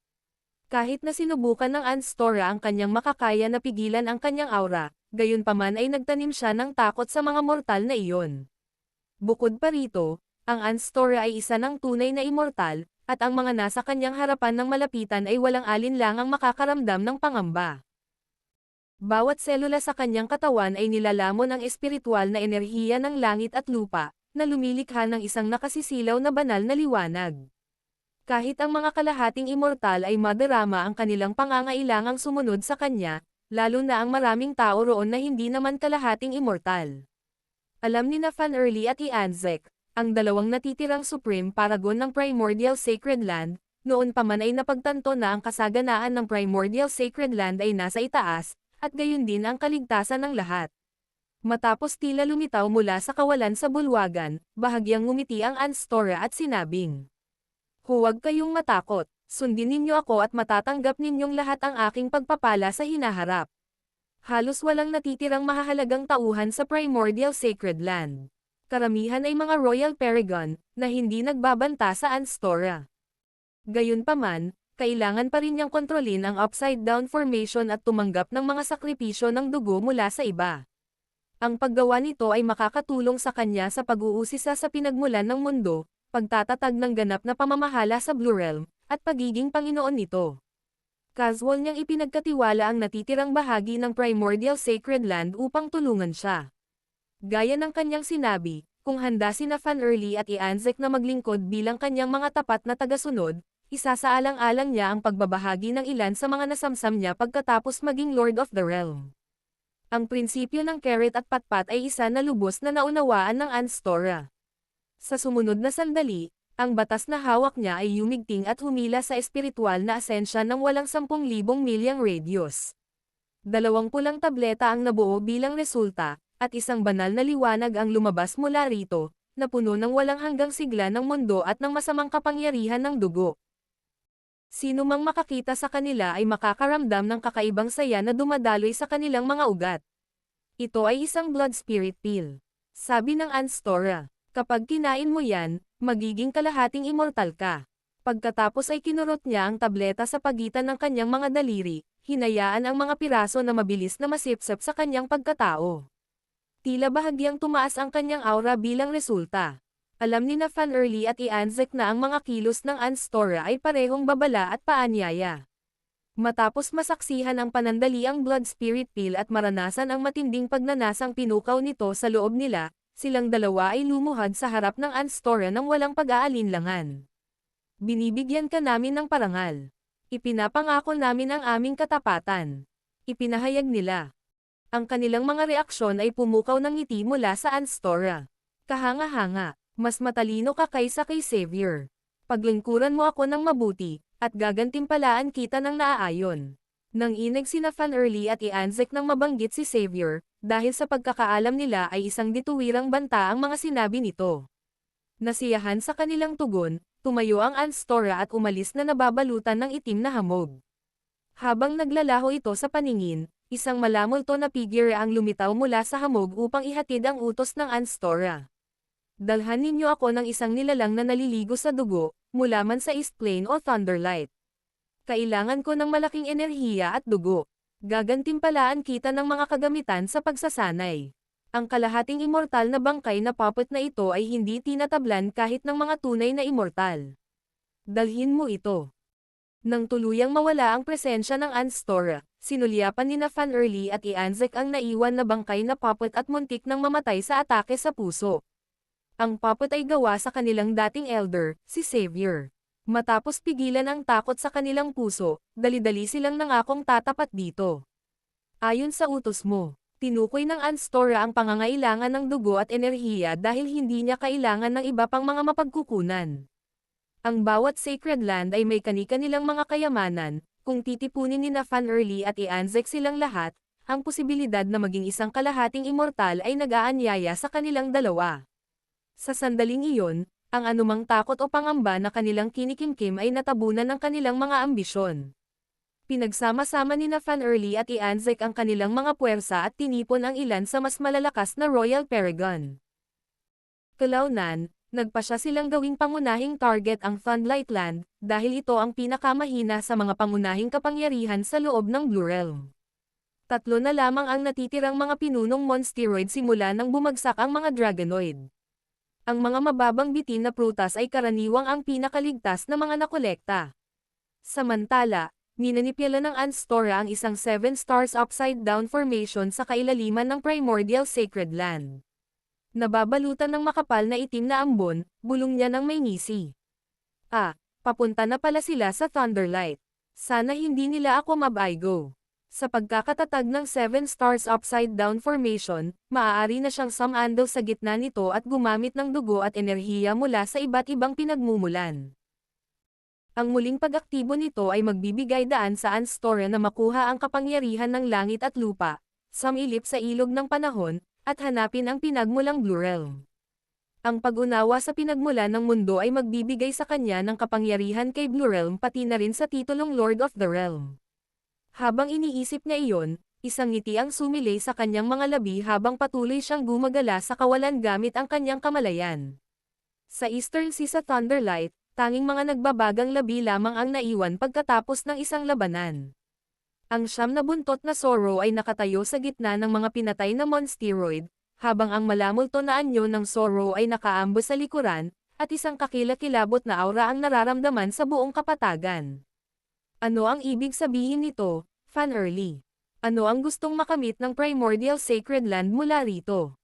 Kahit na sinubukan ng Anstora ang kanyang makakaya na pigilan ang kanyang aura, gayunpaman ay nagtanim siya ng takot sa mga mortal na iyon. Bukod pa rito, ang Anstora ay isa ng tunay na immortal, at ang mga nasa kanyang harapan ng malapitan ay walang alinlangang makakaramdam ng pangamba. Bawat selula sa kanyang katawan ay nilalamon ang espiritual na enerhiya ng langit at lupa, na lumilikha ng isang nakasisilaw na banal na liwanag. Kahit ang mga kalahating immortal ay madarama ang kanilang pangangailangang sumunod sa kanya, lalo na ang maraming tao roon na hindi naman kalahating immortal. Alam ni na Fan Early at Ianzek, ang dalawang natitirang Supreme Paragon ng Primordial Sacred Land, noon pa man ay napagtanto na ang kasaganaan ng Primordial Sacred Land ay nasa itaas, at gayon din ang kaligtasan ng lahat. Matapos tila lumitaw mula sa kawalan sa bulwagan, bahagyang ngumiti ang Anstora at sinabing, "Huwag kayong matakot, sundin ninyo ako at matatanggap ninyong lahat ang aking pagpapala sa hinaharap." Halos walang natitirang mahahalagang tauhan sa Primordial Sacred Land. Karamihan ay mga Royal Paragon, na hindi nagbabanta sa Anstora. Gayunpaman, kailangan pa rin niyang kontrolin ang upside-down formation at tumanggap ng mga sakripisyo ng dugo mula sa iba. Ang paggawa nito ay makakatulong sa kanya sa pag-uusisa sa pinagmulan ng mundo, pagtatatag ng ganap na pamamahala sa Blue Realm, at pagiging Panginoon nito. Casual niyang ipinagkatiwala ang natitirang bahagi ng Primordial Sacred Land upang tulungan siya. Gaya ng kanyang sinabi, kung handa sina Fan Early at Ianzek na maglingkod bilang kanyang mga tapat na tagasunod, isasaalang-alang niya ang pagbabahagi ng ilan sa mga nasamsam niya pagkatapos maging Lord of the Realm. Ang prinsipyo ng carrot at patpat ay isa na lubos na naunawaan ng Anstora. Sa sumunod na sandali, ang batas na hawak niya ay yumigting at humila sa espiritual na asensya ng walang 10,000 milyang radius. 2 pulang tableta ang nabuo bilang resulta, at isang banal na liwanag ang lumabas mula rito, na puno ng walang hanggang sigla ng mundo at ng masamang kapangyarihan ng dugo. Sino mang makakita sa kanila ay makakaramdam ng kakaibang saya na dumadaloy sa kanilang mga ugat. Ito ay isang blood spirit pill. Sabi ng Anstora, kapag kinain mo yan, magiging kalahating immortal ka. Pagkatapos ay kinurot niya ang tableta sa pagitan ng kanyang mga daliri, hinayaan ang mga piraso na mabilis na masipsip sa kanyang pagkatao. Tila bahagyang tumaas ang kanyang aura bilang resulta. Alam ni na Fan Early at Ianzek na ang mga kilos ng Anstora ay parehong babala at paanyaya. Matapos masaksihan ang panandaliang blood spirit pill at maranasan ang matinding pagnanasang pinukaw nito sa loob nila, silang dalawa ay lumuhad sa harap ng Anstora nang walang pag-aalinlangan. "Binibigyan ka namin ng parangal. Ipinapangako namin ang aming katapatan." Ipinahayag nila. Ang kanilang mga reaksyon ay pumukaw ng ngiti mula sa Anstora. "Kahanga-hanga. Mas matalino ka kaysa kay Xavier. Paglingkuran mo ako ng mabuti, at gagantimpalaan kita ng naaayon." Nang inag sina Fan Early at Ianzek nang mabanggit si Xavier, dahil sa pagkakaalam nila ay isang dituwirang banta ang mga sinabi nito. Nasiyahan sa kanilang tugon, tumayo ang Anstora at umalis na nababalutan ng itim na hamog. Habang naglalaho ito sa paningin, isang malamulto na figure ang lumitaw mula sa hamog upang ihatid ang utos ng Anstora. "Dalhan ninyo ako ng isang nilalang na naliligo sa dugo, mula man sa East Plane o Thunderlight. Kailangan ko ng malaking enerhiya at dugo. Gagantimpalaan kita ng mga kagamitan sa pagsasanay." Ang kalahating immortal na bangkay na puppet na ito ay hindi tinatablan kahit ng mga tunay na immortal. "Dalhin mo ito." Nang tuluyang mawala ang presensya ng Anstora, sinulyapan ni Fan Early at Ianzek ang naiwan na bangkay na puppet at muntik nang mamatay sa atake sa puso. Ang puppet ay gawa sa kanilang dating elder, si Xavier. Matapos pigilan ang takot sa kanilang puso, dali-dali silang nangakong tatapat dito. Ayon sa utos mo, tinukoy ng Anstora ang pangangailangan ng dugo at enerhiya dahil hindi niya kailangan ng iba pang mga mapagkukunan. Ang bawat sacred land ay may kani-kanilang mga kayamanan, kung titipunin ni Fan Early at Ianzek silang lahat, ang posibilidad na maging isang kalahating immortal ay nag-aanyaya sa kanilang dalawa. Sa sandaling iyon, ang anumang takot o pangamba na kanilang kinikimkim ay natabunan ng kanilang mga ambisyon. Pinagsama-sama ni Fan Early at Ianzek ang kanilang mga puwersa at tinipon ang ilan sa mas malalakas na Royal Paragon. Kalaunan, nagpasya silang gawing pangunahing target ang Thunderlight Land, dahil ito ang pinakamahina sa mga pangunahing kapangyarihan sa loob ng Blue Realm. 3 na lamang ang natitirang mga pinunong monsteroid simula nang bumagsak ang mga Dragonoid. Ang mga mababang bitin na prutas ay karaniwang ang pinakaligtas na mga nakolekta. Samantala, ninanipyala ng Anstora ang isang 7 stars upside-down formation sa kailaliman ng Primordial Sacred Land. Nababalutan ng makapal na itim na ambon, bulong niya ng may ngisi. Papunta na pala sila sa Thunderlight. Sana hindi nila ako mabaygo. Sa pagkakatatag ng 7 stars upside-down formation, maaari na siyang sumandal sa gitna nito at gumamit ng dugo at enerhiya mula sa iba't ibang pinagmumulan. Ang muling pag-aktibo nito ay magbibigay daan sa Anstora na makuha ang kapangyarihan ng langit at lupa, sumilip sa ilog ng panahon, at hanapin ang pinagmulang Blue Realm. Ang pag-unawa sa pinagmulan ng mundo ay magbibigay sa kanya ng kapangyarihan kay Blue Realm pati na rin sa titulong Lord of the Realm. Habang iniisip niya iyon, isang ngiti ang sumilay sa kanyang mga labi habang patuloy siyang gumagala sa kawalan gamit ang kanyang kamalayan. Sa Eastern Sea sa Thunderlight, tanging mga nagbabagang labi lamang ang naiwan pagkatapos ng isang labanan. Ang 9 na buntot na Sorrow ay nakatayo sa gitna ng mga pinatay na monsteroid, habang ang malamulto na anyo ng Sorrow ay nakaambo sa likuran, at isang kakilakilabot na aura ang nararamdaman sa buong kapatagan. Ano ang ibig sabihin nito, Fan Early? Ano ang gustong makamit ng Primordial Sacred Land mula rito?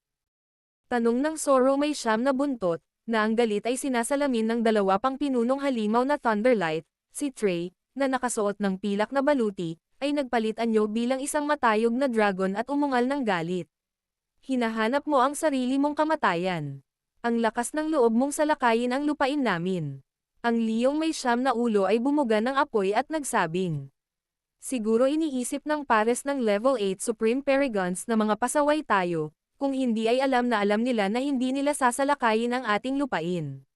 Tanong ng Sorrow may 9 na buntot, na ang galit ay sinasalamin ng 2 pang pinunong halimaw na Thunderlight, si Trey, na nakasuot ng pilak na baluti, ay nagpalit anyo bilang isang matayog na dragon at umungal ng galit. Hinahanap mo ang sarili mong kamatayan. Ang lakas ng loob mong salakayin ang lupain namin. Ang liyong may 9 na ulo ay bumuga ng apoy at nagsabing. Siguro iniisip ng pares ng level 8 Supreme Paragons na mga pasaway tayo, kung hindi ay alam nila na hindi nila sasalakayin ang ating lupain.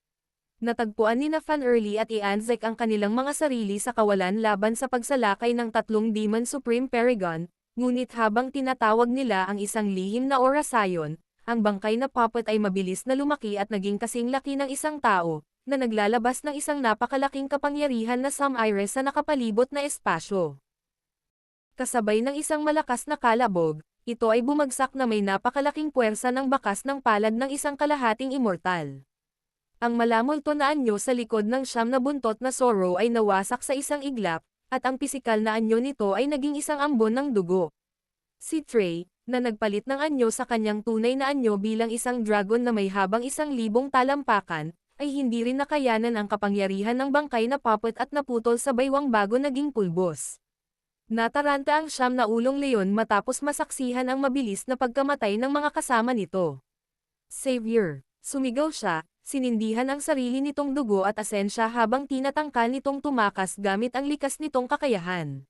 Natagpuan ni Fan Early at Ianzek ang kanilang mga sarili sa kawalan laban sa pagsalakay ng 3 Demon Supreme Paragon, ngunit habang tinatawag nila ang isang lihim na orasayon, ang bangkay na puppet ay mabilis na lumaki at naging kasing laki ng isang tao, na naglalabas ng isang napakalaking kapangyarihan na Sum-Iris sa nakapalibot na espasyo. Kasabay ng isang malakas na kalabog, ito ay bumagsak na may napakalaking puwersa ng bakas ng palad ng isang kalahating immortal. Ang malamulto na anyo sa likod ng 9 na buntot na Sorrow ay nawasak sa isang iglap, at ang pisikal na anyo nito ay naging isang ambon ng dugo. Si Trey, na nagpalit ng anyo sa kanyang tunay na anyo bilang isang dragon na may habang 1,000 talampakan, ay hindi rin nakayanan ang kapangyarihan ng bangkay na puppet at naputol sa baywang bago naging pulbos. Nataranta ang 9 na ulong leon matapos masaksihan ang mabilis na pagkamatay ng mga kasama nito. Savior, sumigaw siya. Sinindihan ang sarili nitong dugo at asensya habang tinatangka nitong tumakas gamit ang likas nitong kakayahan.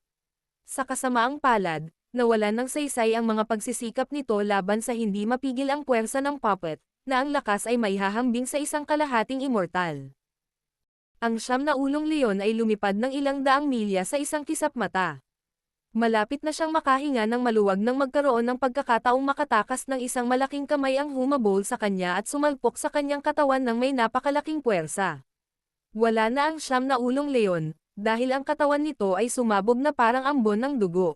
Sa kasamaang palad, nawalan ng saysay ang mga pagsisikap nito laban sa hindi mapigil ang puwersa ng puppet, na ang lakas ay maihahambing sa isang kalahating immortal. Ang 9 na ulong leon ay lumipad ng ilang daang milya sa isang kisap mata. Malapit na siyang makahinga ng maluwag nang magkaroon ng pagkakataong makatakas ng isang malaking kamay ang humabol sa kanya at sumalpok sa kanyang katawan ng may napakalaking puwersa. Wala na ang 9 na ulong leon, dahil ang katawan nito ay sumabog na parang ambon ng dugo.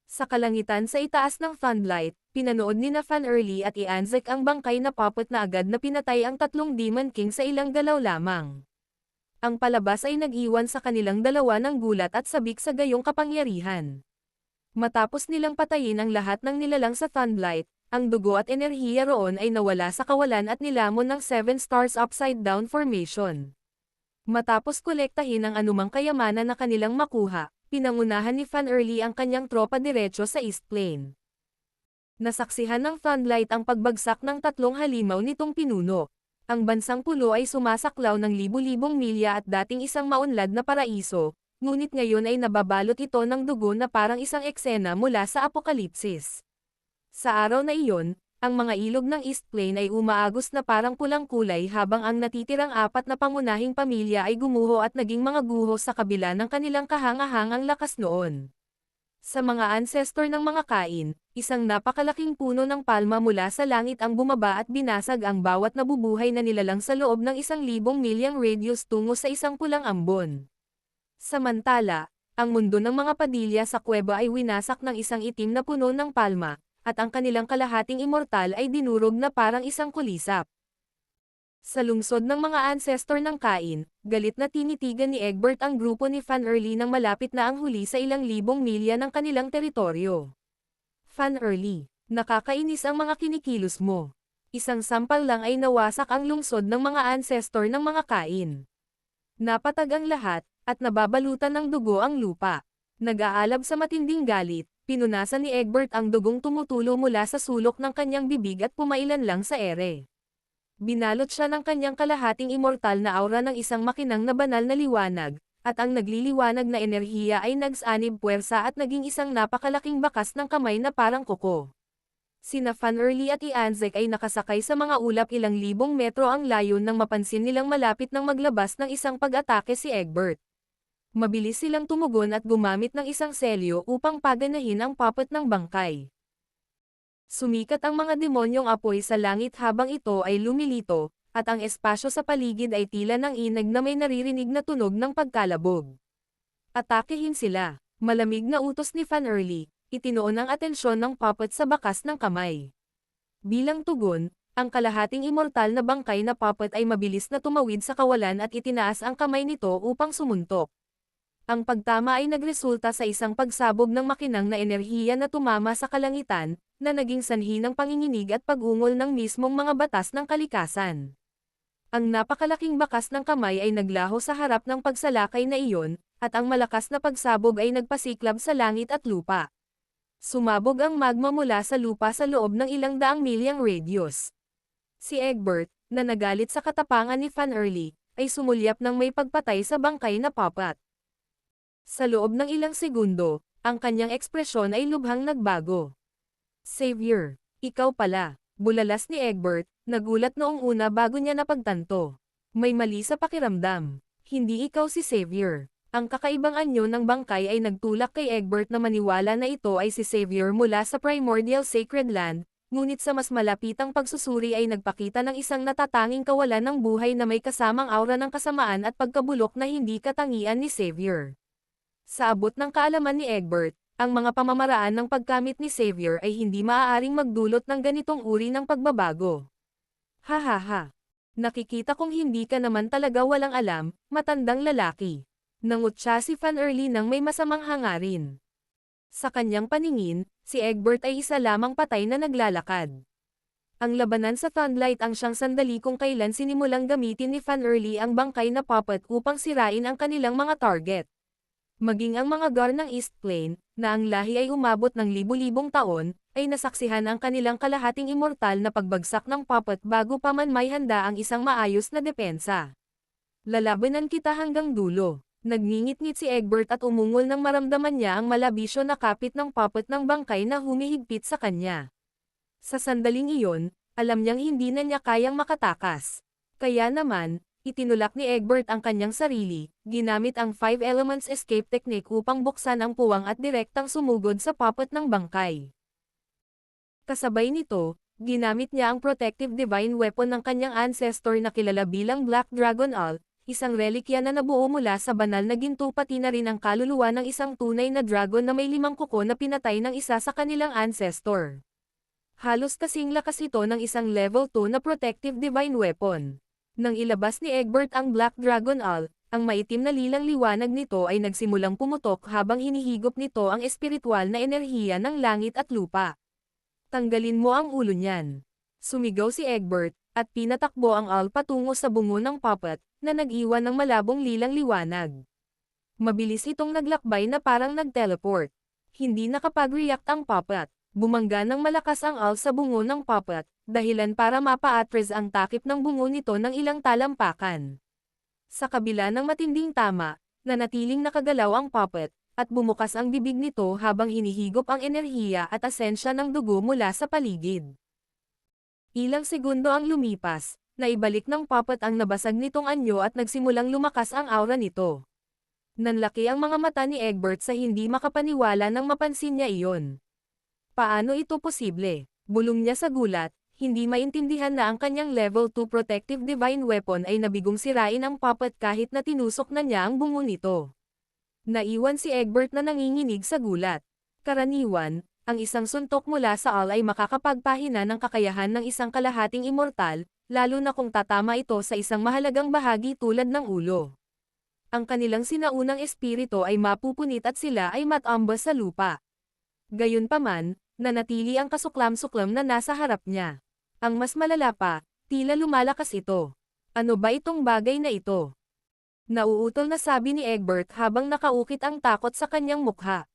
Sa kalangitan sa itaas ng Thunderlight, pinanood ni Fan Early at Ianzek ang bangkay na puppet na agad na pinatay ang 3 Demon King sa ilang galaw lamang. Ang palabas ay nag-iwan sa kanilang dalawa ng gulat at sabik sa gayong kapangyarihan. Matapos nilang patayin ang lahat ng nilalang sa Thunblight, ang dugo at enerhiya roon ay nawala sa kawalan at nilamon ng 7 Stars Upside Down Formation. Matapos kolektahin ang anumang kayamanan na kanilang makuha, pinangunahan ni Fan Early ang kanyang tropa diretso sa East Plain. Nasaksihan ng Thunblight ang pagbagsak ng 3 halimaw nitong pinuno. Ang bansang pulo ay sumasaklaw ng libu-libong milya at dating isang maunlad na paraiso, ngunit ngayon ay nababalot ito ng dugo na parang isang eksena mula sa Apokalipsis. Sa araw na iyon, ang mga ilog ng East Plain ay umaagos na parang pulang kulay habang ang natitirang 4 na pangunahing pamilya ay gumuho at naging mga guho sa kabila ng kanilang kahangahangang lakas noon. Sa mga ancestor ng mga kain, isang napakalaking puno ng palma mula sa langit ang bumaba at binasag ang bawat nabubuhay na nilalang sa loob ng 1,000 milyang radius tungo sa isang pulang ambon. Samantala, ang mundo ng mga padilya sa kuweba ay winasak ng isang itim na puno ng palma, at ang kanilang kalahating immortal ay dinurog na parang isang kulisap. Sa lungsod ng mga ancestor ng kain, galit na tinitigan ni Egbert ang grupo ni Fan Early nang malapit na ang huli sa ilang libong milya ng kanilang teritoryo. Fan Early, nakakainis ang mga kinikilos mo. Isang sampal lang ay nawasak ang lungsod ng mga ancestor ng mga kain. Napatag ang lahat, at nababalutan ng dugo ang lupa. Nag-aalab sa matinding galit, pinunasan ni Egbert ang dugong tumutulo mula sa sulok ng kanyang bibig at pumailan lang sa ere. Binalot siya ng kanyang kalahating immortal na aura ng isang makinang na banal na liwanag, at ang nagliliwanag na enerhiya ay nagsanib puwersa at naging isang napakalaking bakas ng kamay na parang kuko. Sina Fan Early at Ianzek ay nakasakay sa mga ulap ilang libong metro ang layo nang mapansin nilang malapit nang maglabas ng isang pag-atake si Egbert. Mabilis silang tumugon at gumamit ng isang selyo upang paganahin ang puppet ng bangkay. Sumikat ang mga demonyong apoy sa langit habang ito ay lumilito, at ang espasyo sa paligid ay tila ng inag na may naririnig na tunog ng pagkalabog. Atakehin sila. Malamig na utos ni Fan Early, itinoon ang atensyon ng puppet sa bakas ng kamay. Bilang tugon, ang kalahating immortal na bangkay na puppet ay mabilis na tumawid sa kawalan at itinaas ang kamay nito upang sumuntok. Ang pagtama ay nagresulta sa isang pagsabog ng makinang na enerhiya na tumama sa kalangitan, na naging sanhi ng panginginig at pag-ungol ng mismong mga batas ng kalikasan. Ang napakalaking bakas ng kamay ay naglaho sa harap ng pagsalakay na iyon, at ang malakas na pagsabog ay nagpasiklab sa langit at lupa. Sumabog ang magma mula sa lupa sa loob ng ilang daang milyang radius. Si Egbert, na nagalit sa katapangan ni Fan Early, ay sumulyap ng may pagpatay sa bangkay na puppet. Sa loob ng ilang segundo, ang kanyang ekspresyon ay lubhang nagbago. Savior, ikaw pala, bulalas ni Egbert, nagulat noong una bago niya napagtanto. May mali sa pakiramdam. Hindi ikaw si Savior. Ang kakaibang anyo ng bangkay ay nagtulak kay Egbert na maniwala na ito ay si Savior mula sa Primordial Sacred Land, ngunit sa mas malapitang pagsusuri ay nagpakita ng isang natatanging kawalan ng buhay na may kasamang aura ng kasamaan at pagkabulok na hindi katangian ni Savior. Sa abot ng kaalaman ni Egbert, ang mga pamamaraan ng pagkamit ni Savior ay hindi maaaring magdulot ng ganitong uri ng pagbabago. Hahaha. Nakikita kong hindi ka naman talaga walang alam, matandang lalaki. Nangutya si Fan Early nang may masamang hangarin. Sa kanyang paningin, si Egbert ay isa lamang patay na naglalakad. Ang labanan sa Thunblight ang siyang sandali kung kailan sinimulang gamitin ni Fan Early ang bangkay na puppet upang sirain ang kanilang mga target. Maging ang mga gar ng East Plain, na ang lahi ay umabot ng libu-libong taon, ay nasaksihan ang kanilang kalahating immortal na pagbagsak ng puppet bago pa man may handa ang isang maayos na depensa. Lalabanan kita hanggang dulo. Nagngingit-ngit si Egbert at umungol nang maramdaman niya ang malabisyo na kapit ng puppet ng bangkay na humihigpit sa kanya. Sa sandaling iyon, alam niyang hindi na niya kayang makatakas. Kaya naman, itinulak ni Egbert ang kanyang sarili, ginamit ang 5 Elements Escape Technique upang buksan ang puwang at direktang sumugod sa puppet ng bangkay. Kasabay nito, ginamit niya ang Protective Divine Weapon ng kanyang ancestor na kilala bilang Black Dragon Alt, isang relikya na nabuo mula sa banal na ginto pati na rin ang kaluluwa ng isang tunay na dragon na may 5 kuko na pinatay ng isa sa kanilang ancestor. Halos kasing lakas ito ng isang level 2 na Protective Divine Weapon. Nang ilabas ni Egbert ang Black Dragon Alt, Ang maitim na lilang liwanag nito ay nagsimulang pumutok habang hinihigop nito ang espiritual na enerhiya ng langit at lupa. Tanggalin mo ang ulo niyan. Sumigaw si Egbert, at pinatakbo ang owl patungo sa bungo ng puppet, na nag-iwan ng malabong lilang liwanag. Mabilis itong naglakbay na parang nag-teleport. Hindi nakapag-react ang puppet. Bumangga ng malakas ang owl sa bungo ng puppet, dahilan para mapa-atras ang takip ng bungo nito ng ilang talampakan. Sa kabila ng matinding tama, nanatiling nakagalaw ang puppet, at bumukas ang bibig nito habang hinihigop ang enerhiya at asensya ng dugo mula sa paligid. Ilang segundo ang lumipas, naibalik ng puppet ang nabasag nitong anyo at nagsimulang lumakas ang aura nito. Nanlaki ang mga mata ni Egbert sa hindi makapaniwala nang mapansin niya iyon. Paano ito posible? Bulong niya sa gulat, hindi maintindihan na ang kanyang level 2 protective divine weapon ay nabigong sirain ang puppet kahit na tinusok na niya ang bungo nito. Naiwan si Egbert na nanginginig sa gulat. Karaniwan, ang isang suntok mula sa owl ay makakapagpahina ng kakayahan ng isang kalahating immortal, lalo na kung tatama ito sa isang mahalagang bahagi tulad ng ulo. Ang kanilang sinaunang espiritu ay mapupunit at sila ay matambas sa lupa. Gayunpaman, nanatili ang kasuklam-suklam na nasa harap niya. Ang mas malala pa, tila lumalakas ito. Ano ba itong bagay na ito? Nauutol na sabi ni Egbert habang nakaukit ang takot sa kanyang mukha.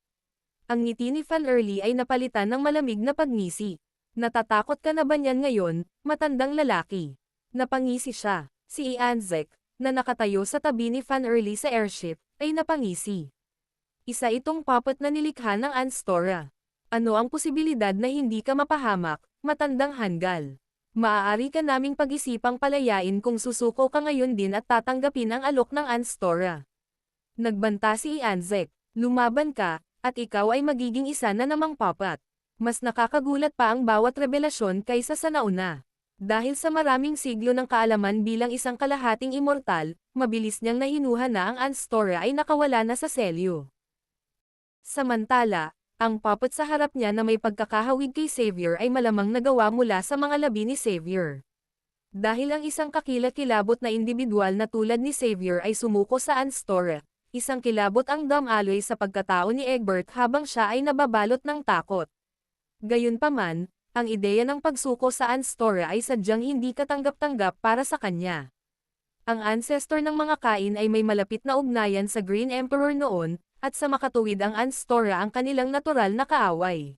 Ang ngiti ni Van Early ay napalitan ng malamig na pagngisi. Natatakot ka na ba niyan ngayon, matandang lalaki? Napangisi siya. Si Ianzek, na nakatayo sa tabi ni Van Early sa airship, ay napangisi. Isa itong puppet na nilikha ng Anstora. Ano ang posibilidad na hindi ka mapahamak, matandang hanggal? Maaari ka naming pag-isipang palayain kung susuko ka ngayon din at tatanggapin ang alok ng Anstora. Nagbanta si Ianzek, lumaban ka, at ikaw ay magiging isa na namang puppet. Mas nakakagulat pa ang bawat revelasyon kaysa sa nauna. Dahil sa maraming siglo ng kaalaman bilang isang kalahating immortal, mabilis niyang nahinuha na ang Anstora ay nakawala na sa selyo. Samantala, ang puppet sa harap niya na may pagkakahawig kay Xavier ay malamang nagawa mula sa mga labi ni Xavier. Dahil ang isang kakilakilabot na individual na tulad ni Xavier ay sumuko sa Anstora, isang kilabot ang damaloy sa pagkatao ni Egbert habang siya ay nababalot ng takot. Gayunpaman, ang ideya ng pagsuko sa Anstora ay sadyang hindi katanggap-tanggap para sa kanya. Ang ancestor ng mga kain ay may malapit na ugnayan sa Green Emperor noon, at sa makatuwid ang Anstora ang kanilang natural na kaaway.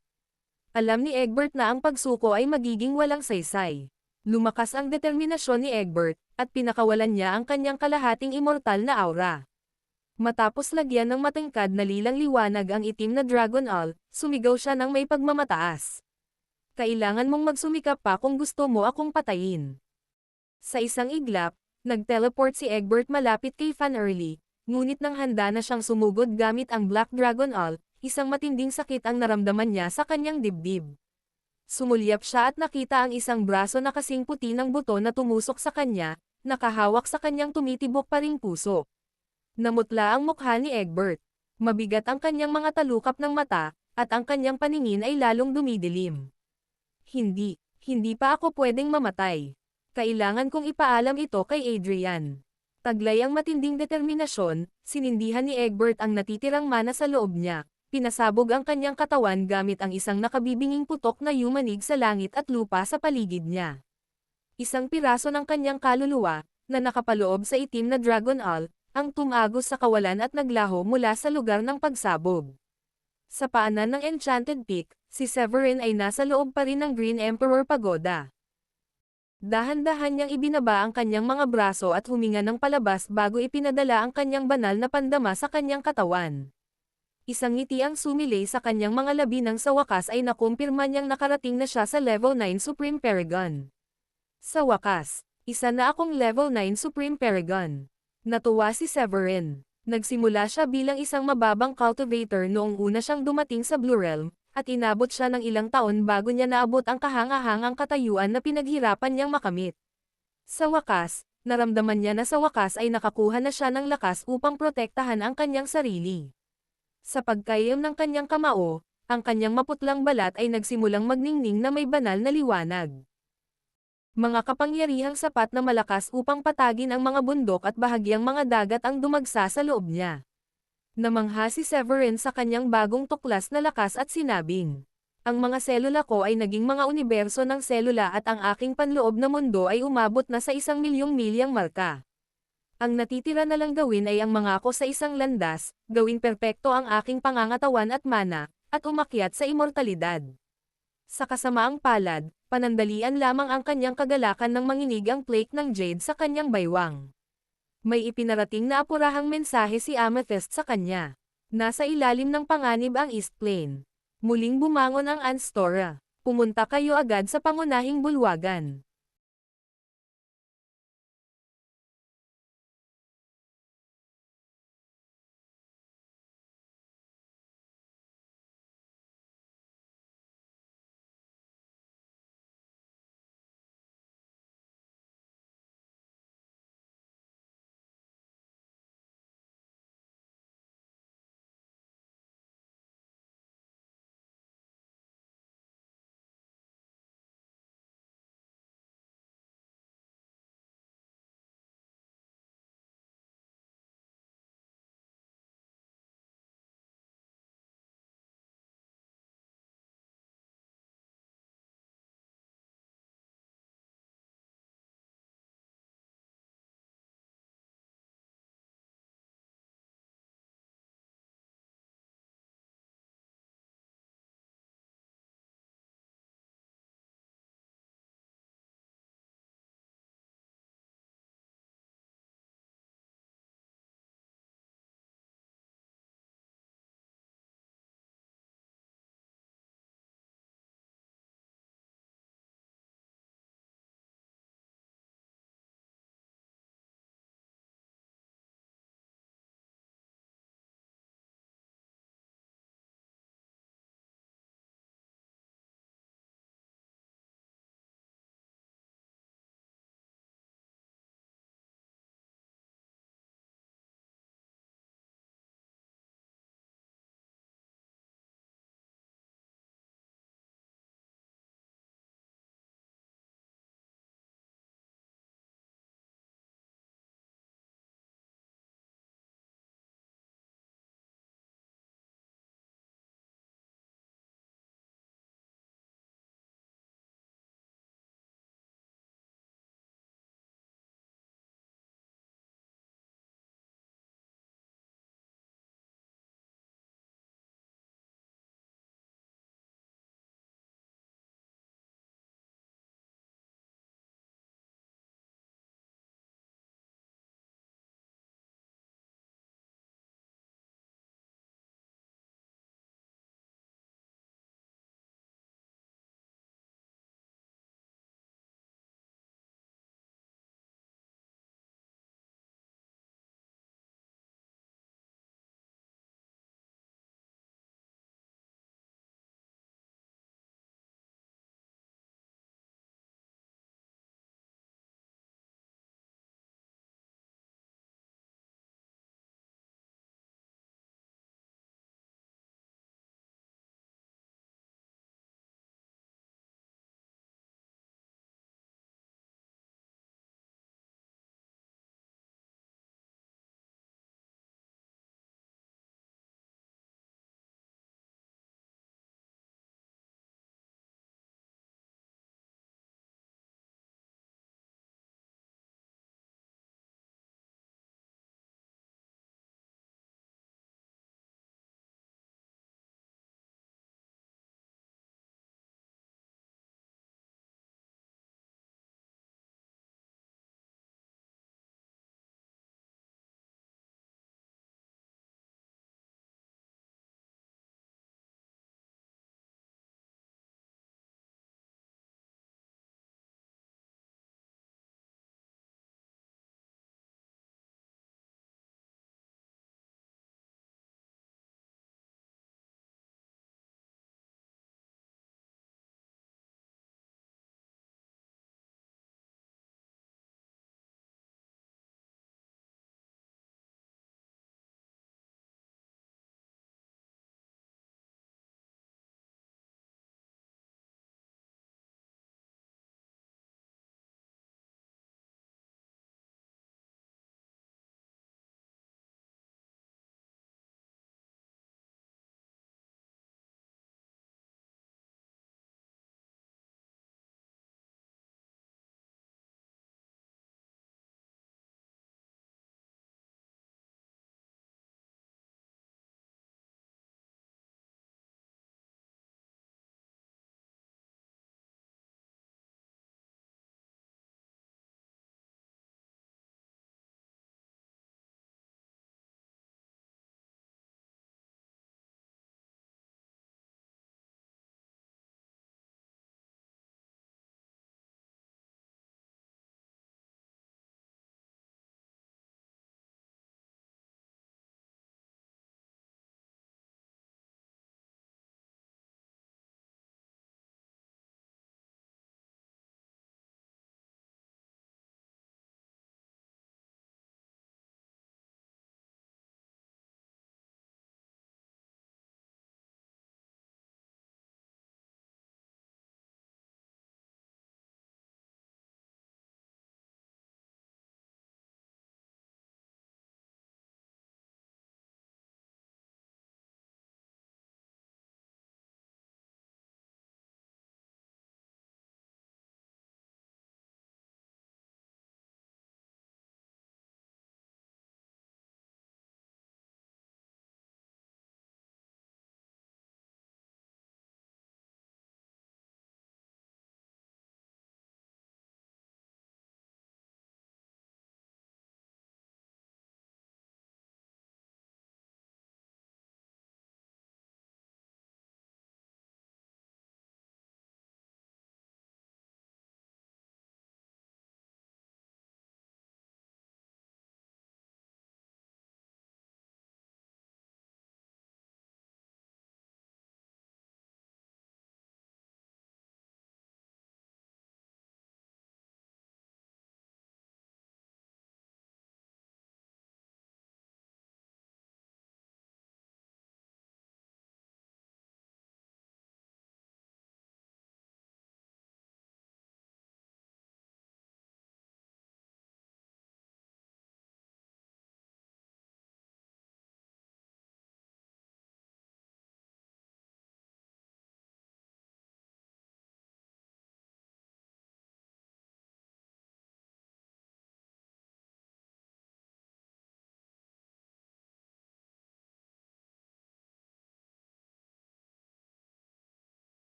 Alam ni Egbert na ang pagsuko ay magiging walang saysay. Lumakas ang determinasyon ni Egbert, at pinakawalan niya ang kanyang kalahating immortal na aura. Matapos lagyan ng matangkad na lilang liwanag ang itim na Dragon Owl, sumigaw siya ng may pagmamataas. Kailangan mong magsumikap pa kung gusto mo akong patayin. Sa isang iglap, nag-teleport si Egbert malapit kay Van Early, ngunit nang handa na siyang sumugod gamit ang Black Dragon Owl, isang matinding sakit ang naramdaman niya sa kanyang dibdib. Sumulyap siya at nakita ang isang braso na kasing puti ng buto na tumusok sa kanya, nakahawak sa kanyang tumitibok pa ring puso. Namutla ang mukha ni Egbert. Mabigat ang kanyang mga talukap ng mata, at ang kanyang paningin ay lalong dumidilim. Hindi pa ako pwedeng mamatay. Kailangan kong ipaalam ito kay Adrian. Taglay ang matinding determinasyon, sinindihan ni Egbert ang natitirang mana sa loob niya, pinasabog ang kanyang katawan gamit ang isang nakabibinging putok na yumanig sa langit at lupa sa paligid niya. Isang piraso ng kanyang kaluluwa, na nakapaloob sa itim na Dragon Owl, ang tumagos sa kawalan at naglaho mula sa lugar ng pagsabog. Sa paanan ng Enchanted Peak, si Severin ay nasa loob pa rin ng Green Emperor Pagoda. Dahan-dahan niyang ibinaba ang kanyang mga braso at huminga ng palabas bago ipinadala ang kanyang banal na pandama sa kanyang katawan. Isang ngiti ang sumilay sa kanyang mga labi nang sa wakas ay nakumpirma niyang nakarating na siya sa level 9 Supreme Paragon. Sa wakas, isa na akong level 9 Supreme Paragon. Natuwa si Severin. Nagsimula siya bilang isang mababang cultivator noong una siyang dumating sa Blue Realm, at inabot siya ng ilang taon bago niya naabot ang kahangahangang katayuan na pinaghirapan niyang makamit. Sa wakas, naramdaman niya na sa wakas ay nakakuha na siya ng lakas upang protektahan ang kanyang sarili. Sa pagkayom ng kanyang kamao, ang kanyang maputlang balat ay nagsimulang magningning na may banal na liwanag. Mga kapangyarihang sapat na malakas upang patagin ang mga bundok at bahagyang mga dagat ang dumagsa sa loob niya. Namangha si Severin sa kanyang bagong tuklas na lakas at sinabing, ang mga selula ko ay naging mga universo ng selula at ang aking panloob na mundo ay umabot na sa 1,000,000 milyang marka. Ang natitira na lang gawin ay ang mangako sa isang landas, gawing perpekto ang aking pangangatawan at mana, at umakyat sa immortalidad. Sa kasamaang palad, panandalian lamang ang kanyang kagalakan nang manginig ang flake ng jade sa kanyang baywang. May ipinarating na apurahang mensahe si Amethyst sa kanya. Nasa ilalim ng panganib ang East Plain. Muling bumangon ang Anstora. Pumunta kayo agad sa pangunahing bulwagan.